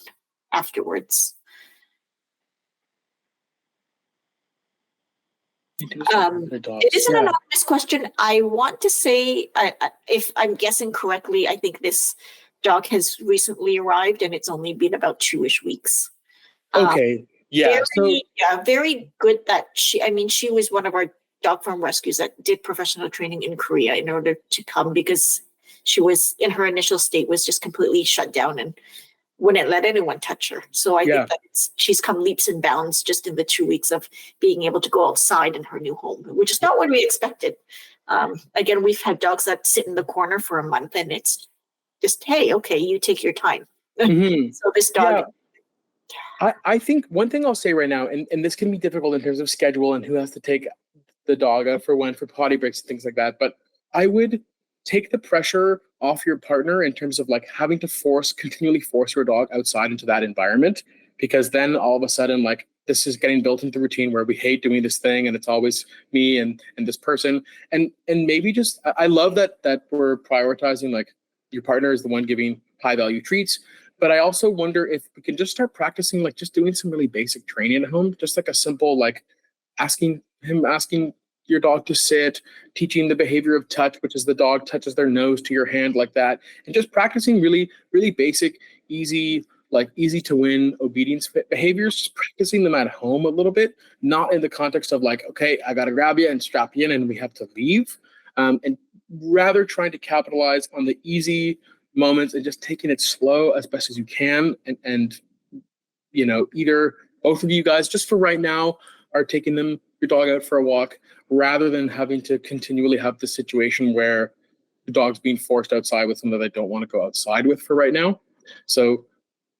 afterwards. It is an anonymous question. I want to say, if I'm guessing correctly, I think this dog has recently arrived and it's only been about 2-ish weeks.
Okay. Yeah.
Very good that she was one of our dog farm rescues that did professional training in Korea in order to come, because she was in her initial state was just completely shut down and wouldn't let anyone touch her. So I think that she's come leaps and bounds just in the 2 weeks of being able to go outside in her new home, which is not what we expected. Again, we've had dogs that sit in the corner for a month and it's just, hey, okay, you take your time.
Mm-hmm.
So this dog.
Yeah. I think one thing I'll say right now, and this can be difficult in terms of schedule and who has to take the dog out for potty breaks and things like that, but I would take the pressure off your partner in terms of like having to continually force your dog outside into that environment, because then all of a sudden, like, this is getting built into the routine where we hate doing this thing and it's always me and this person. And maybe just, I love that we're prioritizing like your partner is the one giving high value treats. But I also wonder if we can just start practicing, like just doing some really basic training at home, just like a simple, like asking your dog to sit, teaching the behavior of touch, which is the dog touches their nose to your hand like that, and just practicing really, really basic, easy to win obedience behaviors, just practicing them at home a little bit, not in the context of like, okay, I got to grab you and strap you in and we have to leave, and rather trying to capitalize on the easy moments and just taking it slow as best as you can. And either both of you guys, just for right now, are taking your dog out for a walk, rather than having to continually have the situation where the dog's being forced outside with someone that they don't want to go outside with for right now. So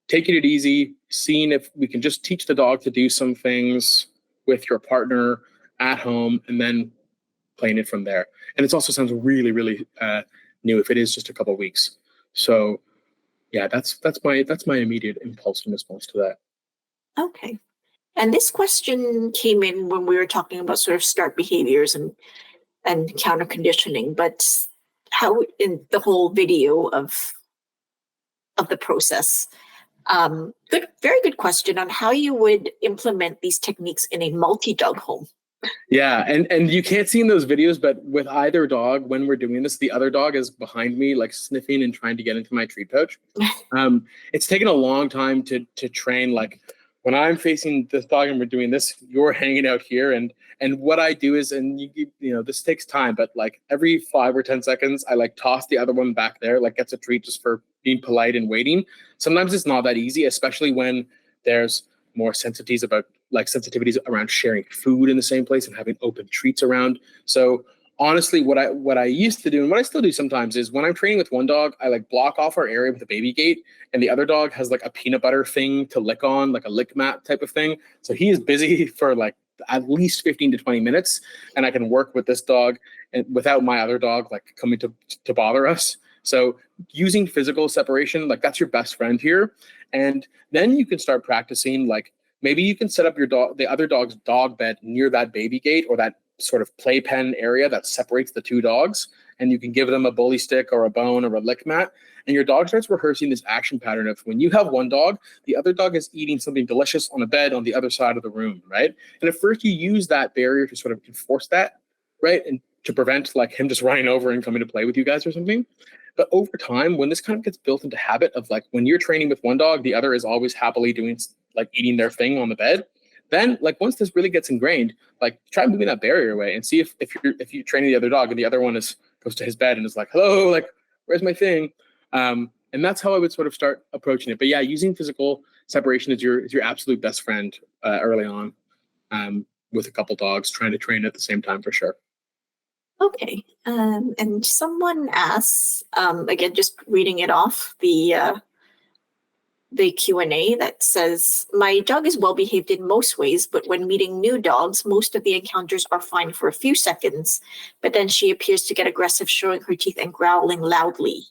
taking it easy, seeing if we can just teach the dog to do some things with your partner at home, and then playing it from there. And it also sounds really, really new if it is just a couple of weeks. So yeah, that's my immediate impulse in response to that.
Okay. And this question came in when we were talking about sort of start behaviors and counter conditioning, but how in the whole video of the process. Very good question on how you would implement these techniques in a multi-dog home.
Yeah, and you can't see in those videos, but with either dog, when we're doing this, the other dog is behind me, like sniffing and trying to get into my treat pouch. It's taken a long time to train. Like when I'm facing this dog and we're doing this, you're hanging out here, and what I do is, and this takes time, but like every 5 or 10 seconds, I like toss the other one back there, like gets a treat just for being polite and waiting. Sometimes it's not that easy, especially when there's more sensitivities around sharing food in the same place and having open treats around. So honestly, what I used to do, and what I still do sometimes, is when I'm training with one dog, I like block off our area with a baby gate, and the other dog has like a peanut butter thing to lick on, like a lick mat type of thing. So he is busy for like at least 15 to 20 minutes, and I can work with this dog and without my other dog like coming to bother us. So using physical separation, like that's your best friend here. And then you can start practicing, like maybe you can set up the other dog's dog bed near that baby gate or that sort of playpen area that separates the two dogs. And you can give them a bully stick or a bone or a lick mat. And your dog starts rehearsing this action pattern of when you have one dog, the other dog is eating something delicious on a bed on the other side of the room, right? And at first you use that barrier to sort of enforce that, right? And to prevent like him just running over and coming to play with you guys or something. But over time, when this kind of gets built into habit of like when you're training with one dog, the other is always happily doing like eating their thing on the bed. Then like once this really gets ingrained, like try moving that barrier away and see if you're training the other dog and the other one goes to his bed and is like, hello, like where's my thing? And that's how I would sort of start approaching it. But yeah, using physical separation is your absolute best friend early on with a couple dogs, trying to train at the same time for sure.
Okay. And someone asks, again, just reading it off the Q&A that says, my dog is well behaved in most ways, but when meeting new dogs, most of the encounters are fine for a few seconds, but then she appears to get aggressive, showing her teeth and growling loudly.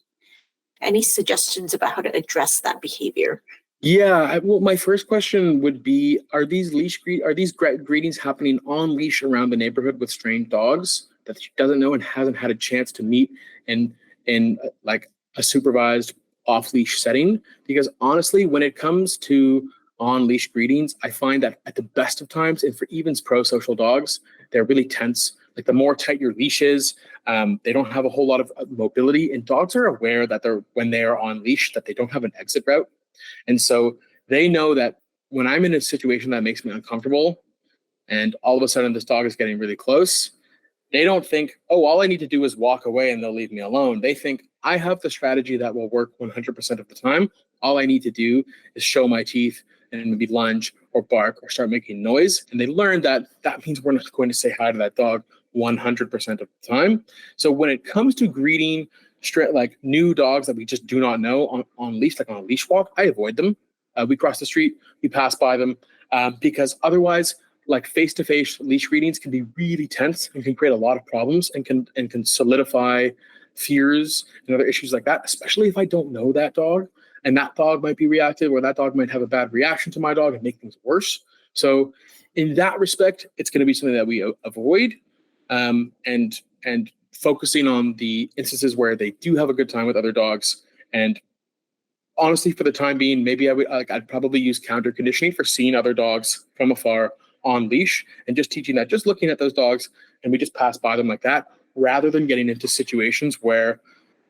Any suggestions about how to address that behavior?
Yeah, well, my first question would be: are these greetings happening on leash around the neighborhood with strange dogs that she doesn't know and hasn't had a chance to meet in like a supervised off leash setting? Because honestly, when it comes to on leash greetings, I find that at the best of times, and for even pro-social dogs, they're really tense. Like the more tight your leash is, they don't have a whole lot of mobility, and dogs are aware that when they are on leash that they don't have an exit route. And so they know that when I'm in a situation that makes me uncomfortable and all of a sudden this dog is getting really close, they don't think, oh, all I need to do is walk away and they'll leave me alone. They think, I have the strategy that will work 100% of the time. All I need to do is show my teeth and maybe lunge or bark or start making noise. And they learn that that means we're not going to say hi to that dog 100% of the time. So when it comes to greeting like new dogs that we just do not know on leash, like on a leash walk, I avoid them. We cross the street, we pass by them, because otherwise, like face-to-face leash greetings can be really tense and can create a lot of problems and can solidify fears and other issues like that, especially if I don't know that dog and that dog might be reactive or that dog might have a bad reaction to my dog and make things worse. So in that respect, it's going to be something that we avoid, and focusing on the instances where they do have a good time with other dogs. And honestly, for the time being, maybe I'd probably use counter conditioning for seeing other dogs from afar on leash and just teaching that, just looking at those dogs and we just pass by them like that, rather than getting into situations where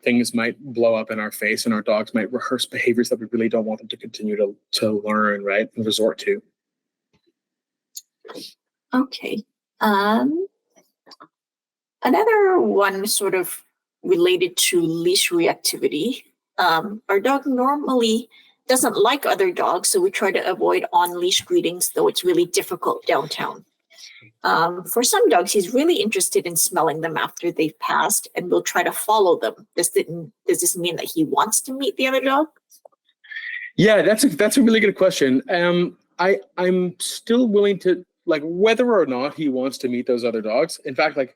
things might blow up in our face and our dogs might rehearse behaviors that we really don't want them to continue to learn, right, and resort to.
Okay. Another one sort of related to leash reactivity. Our dog normally doesn't like other dogs, so we try to avoid on-leash greetings, though it's really difficult downtown. For some dogs, he's really interested in smelling them after they've passed and will try to follow them. Does this mean that he wants to meet the other dog?
Yeah, that's a really good question. I'm still willing to, like, whether or not he wants to meet those other dogs. In fact, like,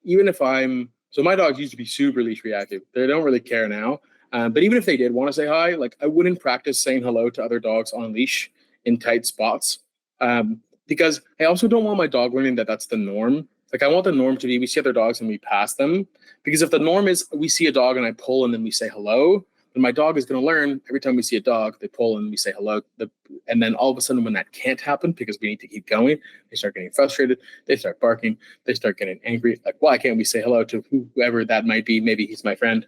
even if so my dogs used to be super leash reactive. They don't really care now. But even if they did want to say hi, like, I wouldn't practice saying hello to other dogs on leash in tight spots. Because I also don't want my dog learning that that's the norm. Like, I want the norm to be we see other dogs and we pass them. Because if the norm is we see a dog and I pull and then we say hello, then my dog is going to learn every time we see a dog, they pull and we say hello. And then all of a sudden when that can't happen because we need to keep going, they start getting frustrated. They start barking. They start getting angry. Like, why can't we say hello to whoever that might be? Maybe he's my friend.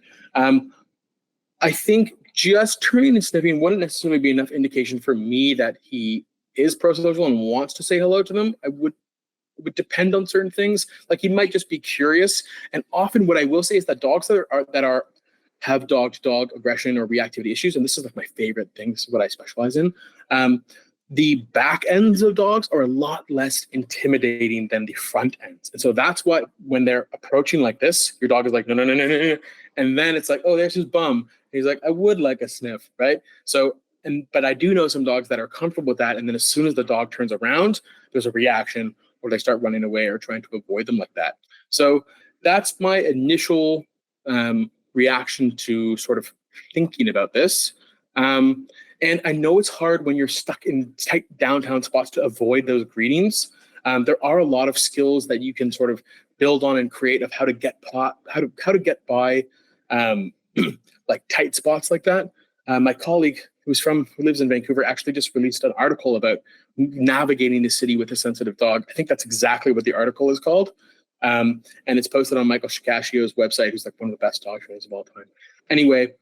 I think just turning and sniffing wouldn't necessarily be enough indication for me that he is pro-social and wants to say hello to them. It would depend on certain things. Like, he might just be curious. And often what I will say is that dogs that have dog-to-dog aggression or reactivity issues, and this is like my favorite thing, this is what I specialize in, the back ends of dogs are a lot less intimidating than the front ends. And so that's what, when they're approaching like this, your dog is like, no, no, no, no, no, no. And then it's like, oh, there's his bum. And he's like, I would like a sniff, right? So, but I do know some dogs that are comfortable with that. And then as soon as the dog turns around, there's a reaction or they start running away or trying to avoid them like that. So that's my initial reaction to sort of thinking about this. And I know it's hard when you're stuck in tight downtown spots to avoid those greetings. There are a lot of skills that you can sort of build on and create of how to get by like tight spots like that. My colleague who lives in Vancouver actually just released an article about navigating the city with a sensitive dog. I think that's exactly what the article is called. And it's posted on Michael Shikashio's website, who's like one of the best dog trainers of all time. Anyway,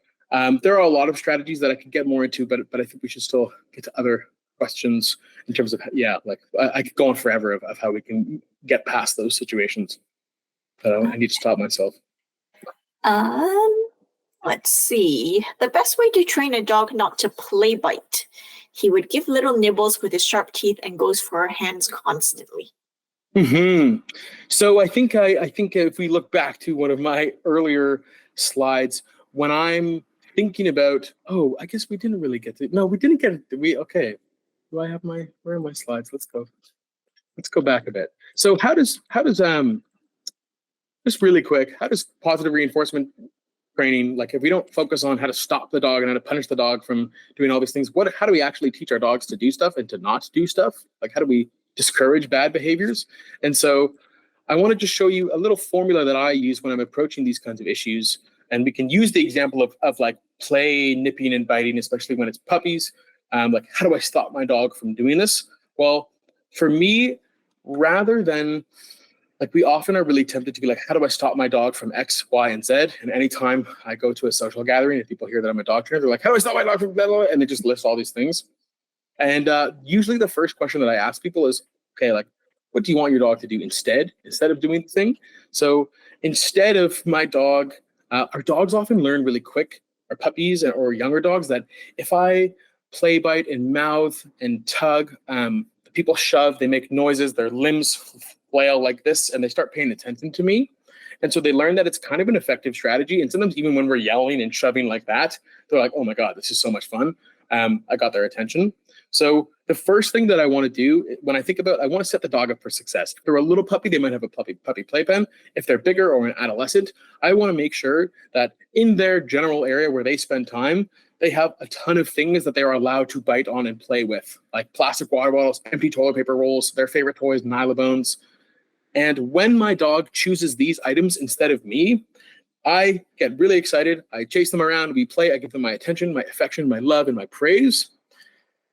there are a lot of strategies that I could get more into, but I think we should still get to other questions in terms of, like I could go on forever of how we can get past those situations. But I need to stop myself.
Let's see. The best way to train a dog not to play bite. He would give little nibbles with his sharp teeth and goes for our hands constantly.
So I think if we look back to one of my earlier slides, when I'm thinking about, I guess we didn't really get to. No, we didn't get it. Okay. Do I have where are my slides? Let's go back a bit. So how does just really quick, how does positive reinforcement training, like if we don't focus on how to stop the dog and how to punish the dog from doing all these things, how do we actually teach our dogs to do stuff and to not do stuff? Like, how do we discourage bad behaviors? And so I want to just show you a little formula that I use when I'm approaching these kinds of issues. And we can use the example of like play, nipping and biting, especially when it's puppies. Like, how do I stop my dog from doing this? Well, for me, rather than like, we often are really tempted to be like, how do I stop my dog from X, Y, and Z? And anytime I go to a social gathering and people hear that I'm a dog trainer, they're like, how do I stop my dog from blah, blah, blah? And they just list all these things. And usually the first question that I ask people is, okay, like, what do you want your dog to do instead of doing the thing? So instead of my dog, our dogs often learn really quick, our puppies or younger dogs, that if I play bite and mouth and tug, people shove, they make noises, their limbs flail like this, and they start paying attention to me. And so they learn that it's kind of an effective strategy. And sometimes even when we're yelling and shoving like that, they're like, oh my God, this is so much fun. I got their attention. So the first thing that I want to do when I think about, I want to set the dog up for success. If they're a little puppy, they might have a puppy playpen. If they're bigger or an adolescent, I want to make sure that in their general area where they spend time, they have a ton of things that they are allowed to bite on and play with, like plastic water bottles, empty toilet paper rolls, their favorite toys, Nylabones. And when my dog chooses these items instead of me, I get really excited. I chase them around. We play. I give them my attention, my affection, my love, and my praise.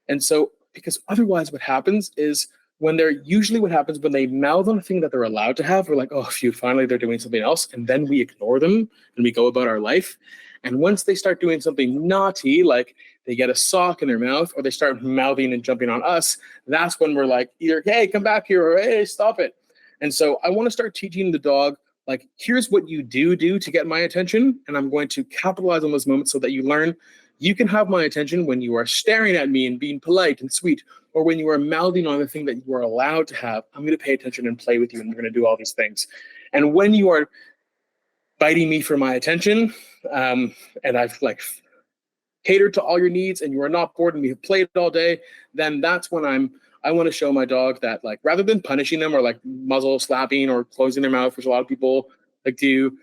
And so, because otherwise what happens is what happens when they mouth on a thing that they're allowed to have, we're like, oh, phew, finally they're doing something else. And then we ignore them and we go about our life. And once they start doing something naughty, like they get a sock in their mouth or they start mouthing and jumping on us, that's when we're like, either, hey, come back here, or hey, stop it. And so I want to start teaching the dog, like, here's what you do to get my attention. And I'm going to capitalize on those moments so that you learn you can have my attention when you are staring at me and being polite and sweet, or when you are mouthing on the thing that you are allowed to have. I'm going to pay attention and play with you, and we're going to do all these things. And when you are biting me for my attention, and I've like catered to all your needs, and you are not bored and we have played all day, then that's when I want to show my dog that, like, rather than punishing them or like muzzle slapping or closing their mouth, which a lot of people like do,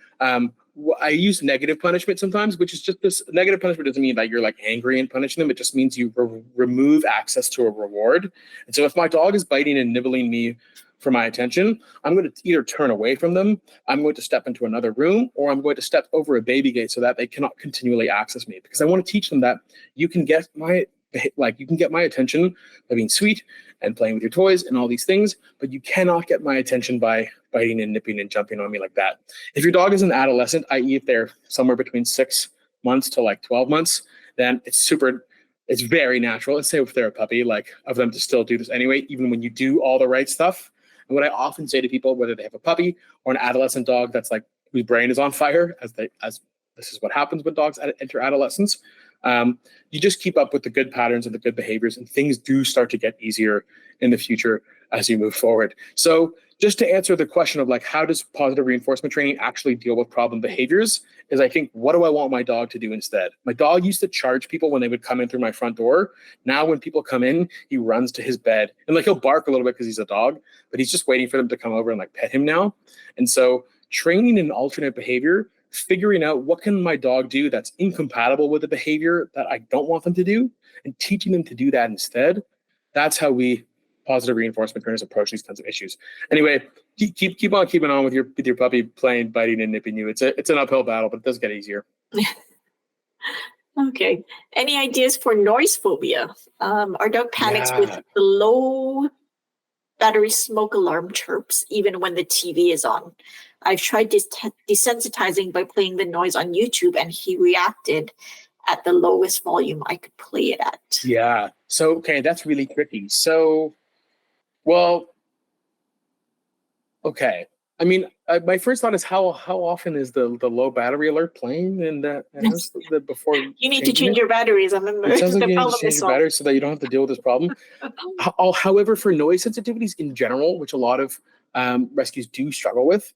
I use negative punishment sometimes, which is just this. Negative punishment doesn't mean that you're like angry and punishing them. It just means you remove access to a reward. And so if my dog is biting and nibbling me for my attention, I'm going to either turn away from them, I'm going to step into another room, or I'm going to step over a baby gate so that they cannot continually access me. Because I want to teach them that you can get my attention by being sweet and playing with your toys and all these things, but you cannot get my attention by biting and nipping and jumping on me like that. If your dog is an adolescent, i.e. if they're somewhere between 6 months to like 12 months, then it's very natural. Let's say if they're a puppy, like, of them to still do this anyway, even when you do all the right stuff. And what I often say to people, whether they have a puppy or an adolescent dog that's like, whose brain is on fire, as this is what happens when dogs enter adolescence, you just keep up with the good patterns and the good behaviors, and things do start to get easier in the future as you move forward. So just to answer the question of like, how does positive reinforcement training actually deal with problem behaviors, is I think, what do I want my dog to do instead? My dog used to charge people when they would come in through my front door. Now when people come in, he runs to his bed, and like, he'll bark a little bit because he's a dog, but he's just waiting for them to come over and like pet him now. And so training an alternate behavior, figuring out what can my dog do that's incompatible with the behavior that I don't want them to do, and teaching them to do that instead. That's how we positive reinforcement trainers approach these kinds of issues. Anyway, keep on keeping on with your puppy playing, biting, and nipping you. It's an uphill battle, but it does get easier.
Okay. Any ideas for noise phobia? Our dog panics with the low battery smoke alarm chirps, even when the TV is on. I've tried desensitizing by playing the noise on YouTube, and he reacted at the lowest volume I could play it at.
Yeah. So, okay, that's really tricky. So, well, okay. I mean, my first thought is how often is the low battery alert playing in that house before
you need to change your batteries. I remember.
It sounds like you need to change your batteries so that you don't have to deal with this problem. However, for noise sensitivities in general, which a lot of rescues do struggle with,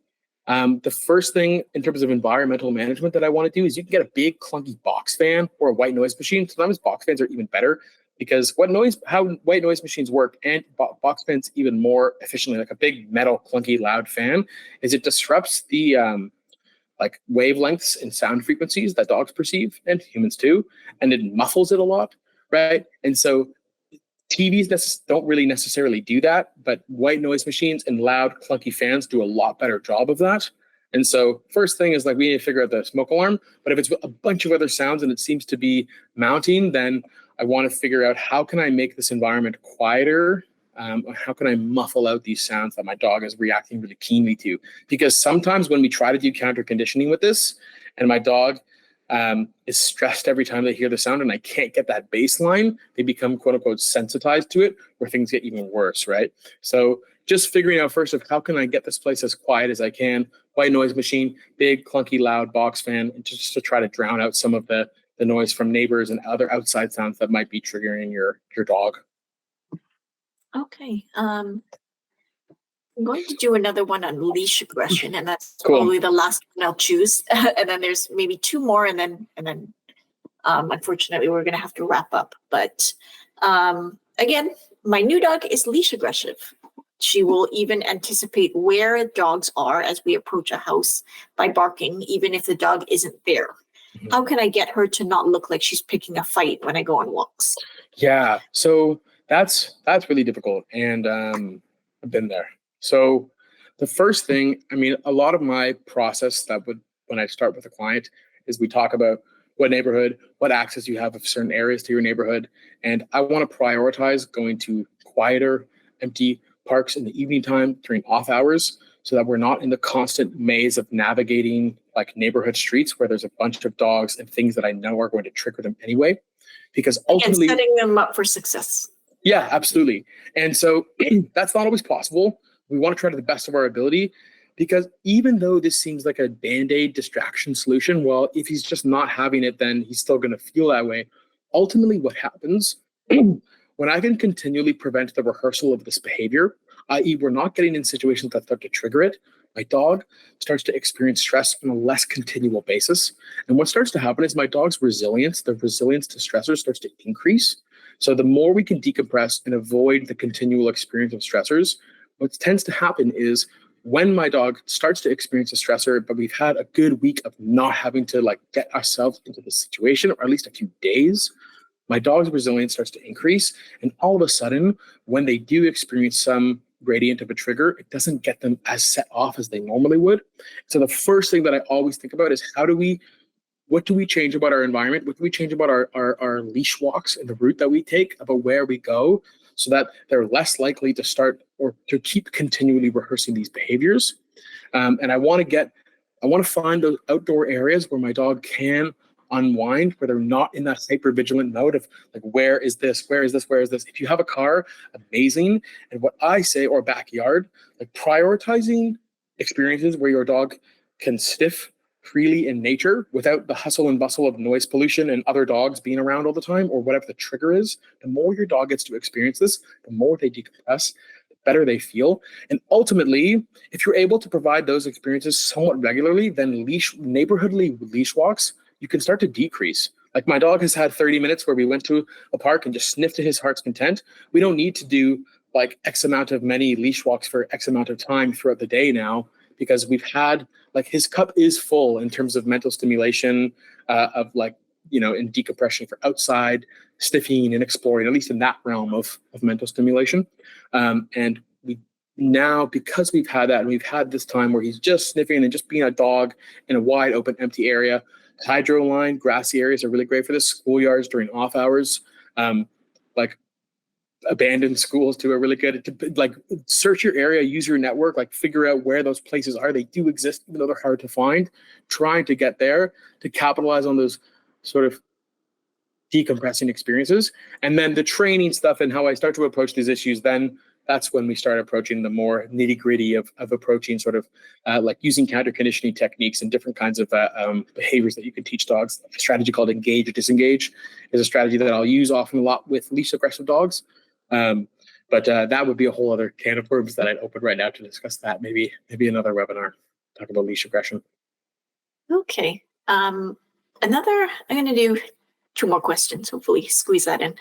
the first thing in terms of environmental management that I want to do is you can get a big clunky box fan or a white noise machine. Sometimes box fans are even better, because how white noise machines work, and box fans even more efficiently, like a big metal clunky loud fan, is it disrupts the like wavelengths and sound frequencies that dogs perceive and humans too, and it muffles it a lot, right? And so TVs don't really necessarily do that, but white noise machines and loud, clunky fans do a lot better job of that. And so first thing is like we need to figure out the smoke alarm, but if it's a bunch of other sounds and it seems to be mounting, then I want to figure out how can I make this environment quieter. How can I muffle out these sounds that my dog is reacting really keenly to? Because sometimes when we try to do counter conditioning with this and my dog is stressed every time they hear the sound and I can't get that baseline, they become quote unquote sensitized to it where things get even worse, right? So just figuring out first of how can I get this place as quiet as I can, white noise machine, big, clunky, loud box fan, and just to try to drown out some of the noise from neighbors and other outside sounds that might be triggering your dog.
Okay. I'm going to do another one on leash aggression, and that's
Cool.
probably the last one I'll choose. And then there's maybe two more, and then unfortunately we're gonna have to wrap up. But again, my new dog is leash aggressive. She will even anticipate where dogs are as we approach a house by barking, even if the dog isn't there. Mm-hmm. How can I get her to not look like she's picking a fight when I go on walks?
Yeah, so that's really difficult, and I've been there. So the first thing, I mean, a lot of my process when I start with a client is we talk about what neighborhood, what access you have of certain areas to your neighborhood, and I want to prioritize going to quieter, empty parks in the evening time during off hours so that we're not in the constant maze of navigating like neighborhood streets where there's a bunch of dogs and things that I know are going to trigger them anyway. Because ultimately,
and setting them up for success.
Yeah, absolutely. And so that's not always possible. We want to try to the best of our ability because even though this seems like a Band-Aid distraction solution, well, if he's just not having it, then he's still going to feel that way. Ultimately, what happens when I can continually prevent the rehearsal of this behavior, i.e. we're not getting in situations that start to trigger it, my dog starts to experience stress on a less continual basis. And what starts to happen is my dog's resilience, the resilience to stressors starts to increase. So the more we can decompress and avoid the continual experience of stressors, what tends to happen is when my dog starts to experience a stressor, but we've had a good week of not having to like get ourselves into the situation, or at least a few days, my dog's resilience starts to increase. And all of a sudden, when they do experience some gradient of a trigger, it doesn't get them as set off as they normally would. So the first thing that I always think about is what do we change about our environment? What do we change about our leash walks and the route that we take, about where we go, so that they're less likely to start or to keep continually rehearsing these behaviors? And I want to find those outdoor areas where my dog can unwind, where they're not in that hyper-vigilant mode of like, where is this? Where is this? Where is this? If you have a car, amazing. And what I say, or a backyard, like prioritizing experiences where your dog can sniff freely in nature without the hustle and bustle of noise pollution and other dogs being around all the time, or whatever the trigger is, the more your dog gets to experience this, the more they decompress, the better they feel. And if you're able to provide those experiences somewhat regularly, then neighborhoodly leash walks, you can start to decrease. Like my dog has had 30 minutes where we went to a park and just sniffed to his heart's content. We don't need to do like X amount of many leash walks for X amount of time throughout the day now, because we've had like his cup is full in terms of mental stimulation of like, in decompression for outside sniffing and exploring, at least in that realm of mental stimulation. And we now, because we've had that and we've had this time where he's just sniffing and just being a dog in a wide open empty area, hydro line, grassy areas are really great for this. Schoolyards during off hours, like abandoned schools too are really good. To like search your area, use your network, like figure out where those places are. They do exist, even though they're hard to find. Trying to get there to capitalize on those sort of decompressing experiences. And then the training stuff and how I start to approach these issues, then that's when we start approaching the more nitty gritty of approaching sort of like using counter conditioning techniques and different kinds of behaviors that you can teach dogs. A strategy called engage or disengage is a strategy that I'll use often a lot with leash aggressive dogs. But that would be a whole other can of worms that I'd open right now to discuss that. Maybe another webinar, talk about leash aggression.
Okay. I'm going to do 2 more questions, hopefully squeeze that in.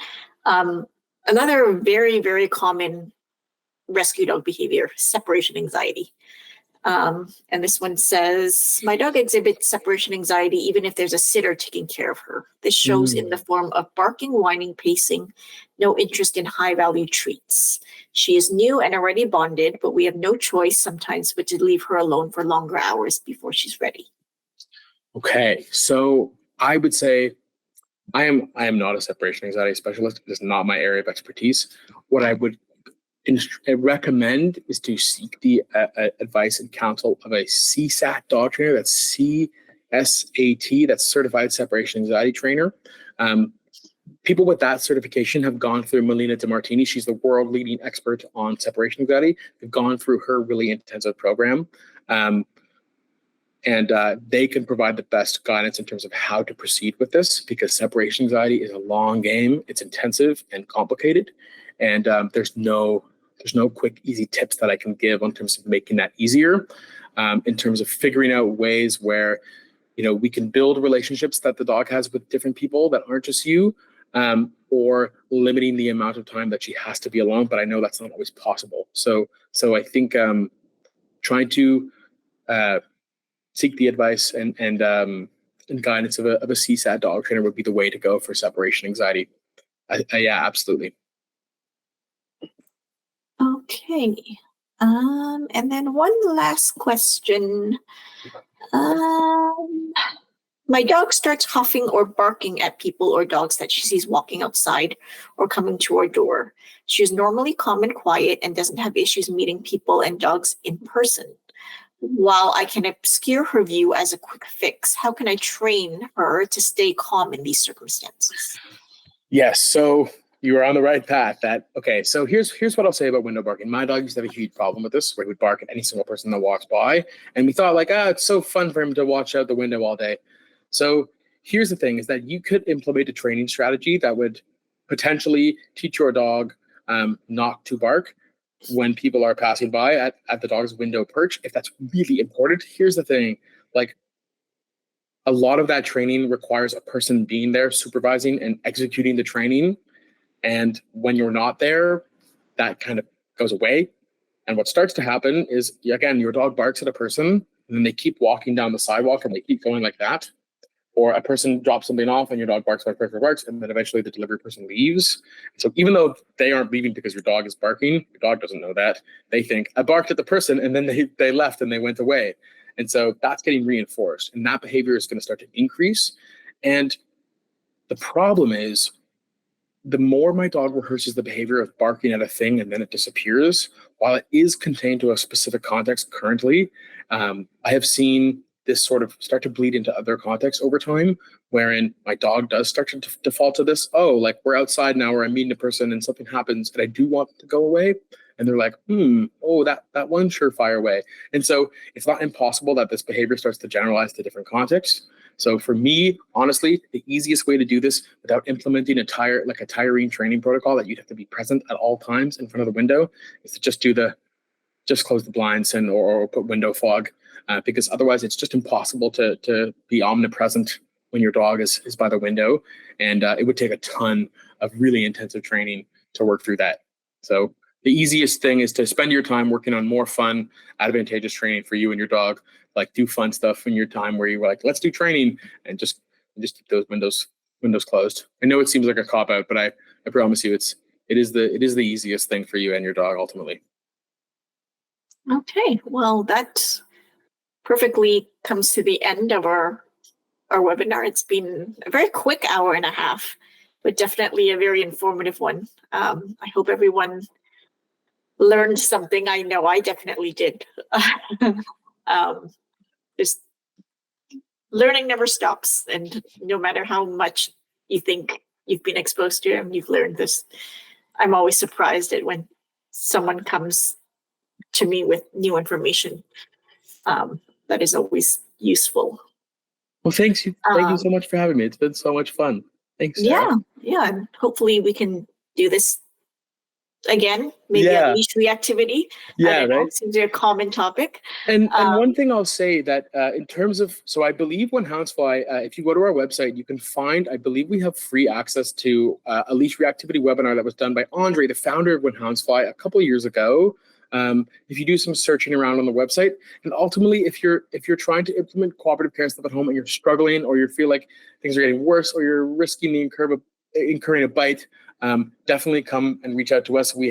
Another very, very common rescue dog behavior, separation anxiety. And this one says, my dog exhibits separation anxiety even if there's a sitter taking care of her. This shows in the form of barking, whining, pacing, no interest in high-value treats. She is new and already bonded, but we have no choice sometimes but to leave her alone for longer hours before she's ready.
Okay, so I would say I am not a separation anxiety specialist. It is not my area of expertise. What I would recommend is to seek the advice and counsel of a CSAT dog trainer. That's CSAT, that's Certified Separation Anxiety Trainer. People with that certification have gone through Melina DeMartini. She's the world leading expert on separation anxiety. They've gone through her really intensive program. And they can provide the best guidance in terms of how to proceed with this, because separation anxiety is a long game. It's intensive and complicated. And there's no quick, easy tips that I can give in terms of making that easier, in terms of figuring out ways where, we can build relationships that the dog has with different people that aren't just you, or limiting the amount of time that she has to be alone. But I know that's not always possible. So I think trying to seek the advice and guidance of a CSAT dog trainer would be the way to go for separation anxiety. Yeah, absolutely.
Okay. And then one last question. My dog starts huffing or barking at people or dogs that she sees walking outside or coming to our door. She is normally calm and quiet and doesn't have issues meeting people and dogs in person. While I can obscure her view as a quick fix, how can I train her to stay calm in these circumstances?
Yes, so you are on the right path. So here's what I'll say about window barking. My dog used to have a huge problem with this, where he would bark at any single person that walks by. And we thought it's so fun for him to watch out the window all day. So here's the thing, is that you could implement a training strategy that would potentially teach your dog not to bark when people are passing by at the dog's window perch, if that's really important. Here's the thing, a lot of that training requires a person being there supervising and executing the training. And when you're not there, that kind of goes away. And what starts to happen is, again, your dog barks at a person, and then they keep walking down the sidewalk and they keep going like that. Or a person drops something off and your dog barks, and then eventually the delivery person leaves. So even though they aren't leaving because your dog is barking, your dog doesn't know that. They think, I barked at the person, and then they left and they went away. And so that's getting reinforced, and that behavior is going to start to increase. And the problem is, the more my dog rehearses the behavior of barking at a thing and then it disappears, while it is contained to a specific context currently, I have seen this sort of start to bleed into other contexts over time, wherein my dog does start to default to this. We're outside now, or I'm meeting a person and something happens and I do want it to go away. And they're like, that one surefire way. And so it's not impossible that this behavior starts to generalize to different contexts. So for me, honestly, the easiest way to do this without implementing a tiring training protocol that you'd have to be present at all times in front of the window is to just close the blinds or put window fog, because otherwise it's just impossible to be omnipresent when your dog is by the window. And it would take a ton of really intensive training to work through that. So the easiest thing is to spend your time working on more fun, advantageous training for you and your dog. Do fun stuff in your time where you're let's do training, and just keep those windows closed. I know it seems like a cop out, but I promise you it is the easiest thing for you and your dog ultimately.
Okay, well, that perfectly comes to the end of our webinar. It's been a very quick hour and a half, but definitely a very informative one. I hope everyone learned something. I know I definitely did. Just learning never stops, and no matter how much you think you've been exposed to and you've learned this, I'm always surprised at when someone comes to me with new information. That is always useful.
Well, thank you so much for having me. It's been so much fun. Thanks, Sarah.
Yeah, and hopefully we can do this again, maybe a leash reactivity.
Yeah, right.
It seems a common topic.
And one thing I'll say that in terms of, so I believe when Hounds Fly, if you go to our website, you can find, I believe we have free access to a leash reactivity webinar that was done by Andre, the founder of When Hounds Fly, a couple of years ago. if you do some searching around on the website, and ultimately, if you're trying to implement cooperative care stuff at home and you're struggling, or you feel like things are getting worse, or you're risking the incurring a bite, definitely come and reach out to us. We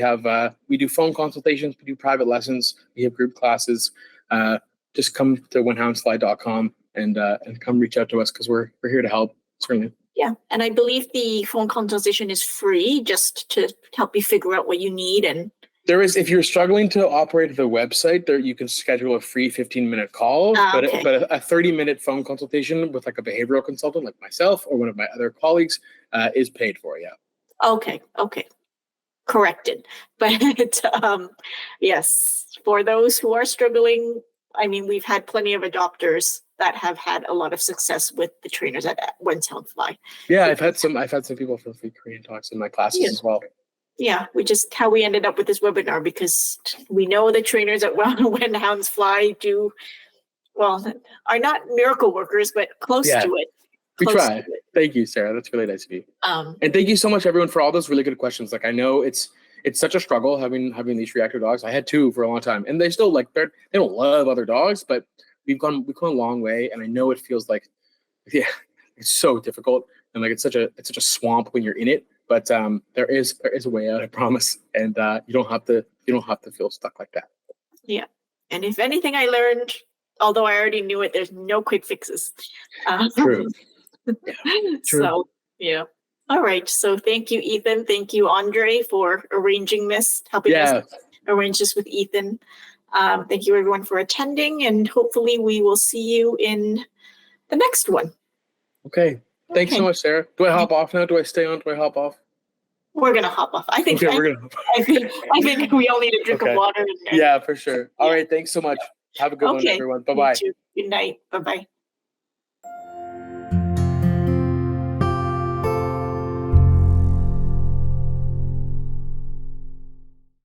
do phone consultations, we do private lessons, we have group classes. Just come to houndsfly.com and come reach out to us, because we're here to help, certainly.
Yeah, and I believe the phone consultation is free, just to help you figure out what you need. And
there is, if you're struggling to operate the website, there you can schedule a free 15-minute call, but a 30-minute phone consultation with like a behavioral consultant like myself or one of my other colleagues is paid for. Yeah.
Okay. Corrected. But yes, for those who are struggling, I mean, we've had plenty of adopters that have had a lot of success with the trainers at Hounds Fly.
Yeah, I've had some people from Free Korean Talks in my classes as well.
Yeah, how we ended up with this webinar, because we know the trainers at Hounds Fly are not miracle workers, but close to it.
We try. Thank you, Sarah. That's really nice of you. And thank you so much, everyone, for all those really good questions. Like, I know it's such a struggle having these reactor dogs. I had 2 for a long time, and they still they don't love other dogs, but we've gone a long way. And I know it feels like, it's so difficult, and like it's such a swamp when you're in it. But there is a way out, I promise. And you don't have to feel stuck like that. Yeah.
And if anything I learned, although I already knew it, there's no quick fixes.
True. True.
So, yeah. All right. So thank you, Ethan. Thank you, Andre, for arranging this, helping us arrange this with Ethan. Thank you, everyone, for attending, and hopefully we will see you in the next one.
Okay. Thanks so much, Sarah. Do I hop off now? Do I stay on? Do I hop off?
We're gonna hop off. I think.
Okay, we're gonna.
I think we all need a drink of water.
Yeah, for sure. All right. Thanks so much. Have a good one, everyone. Bye-bye.
Good night. Bye-bye.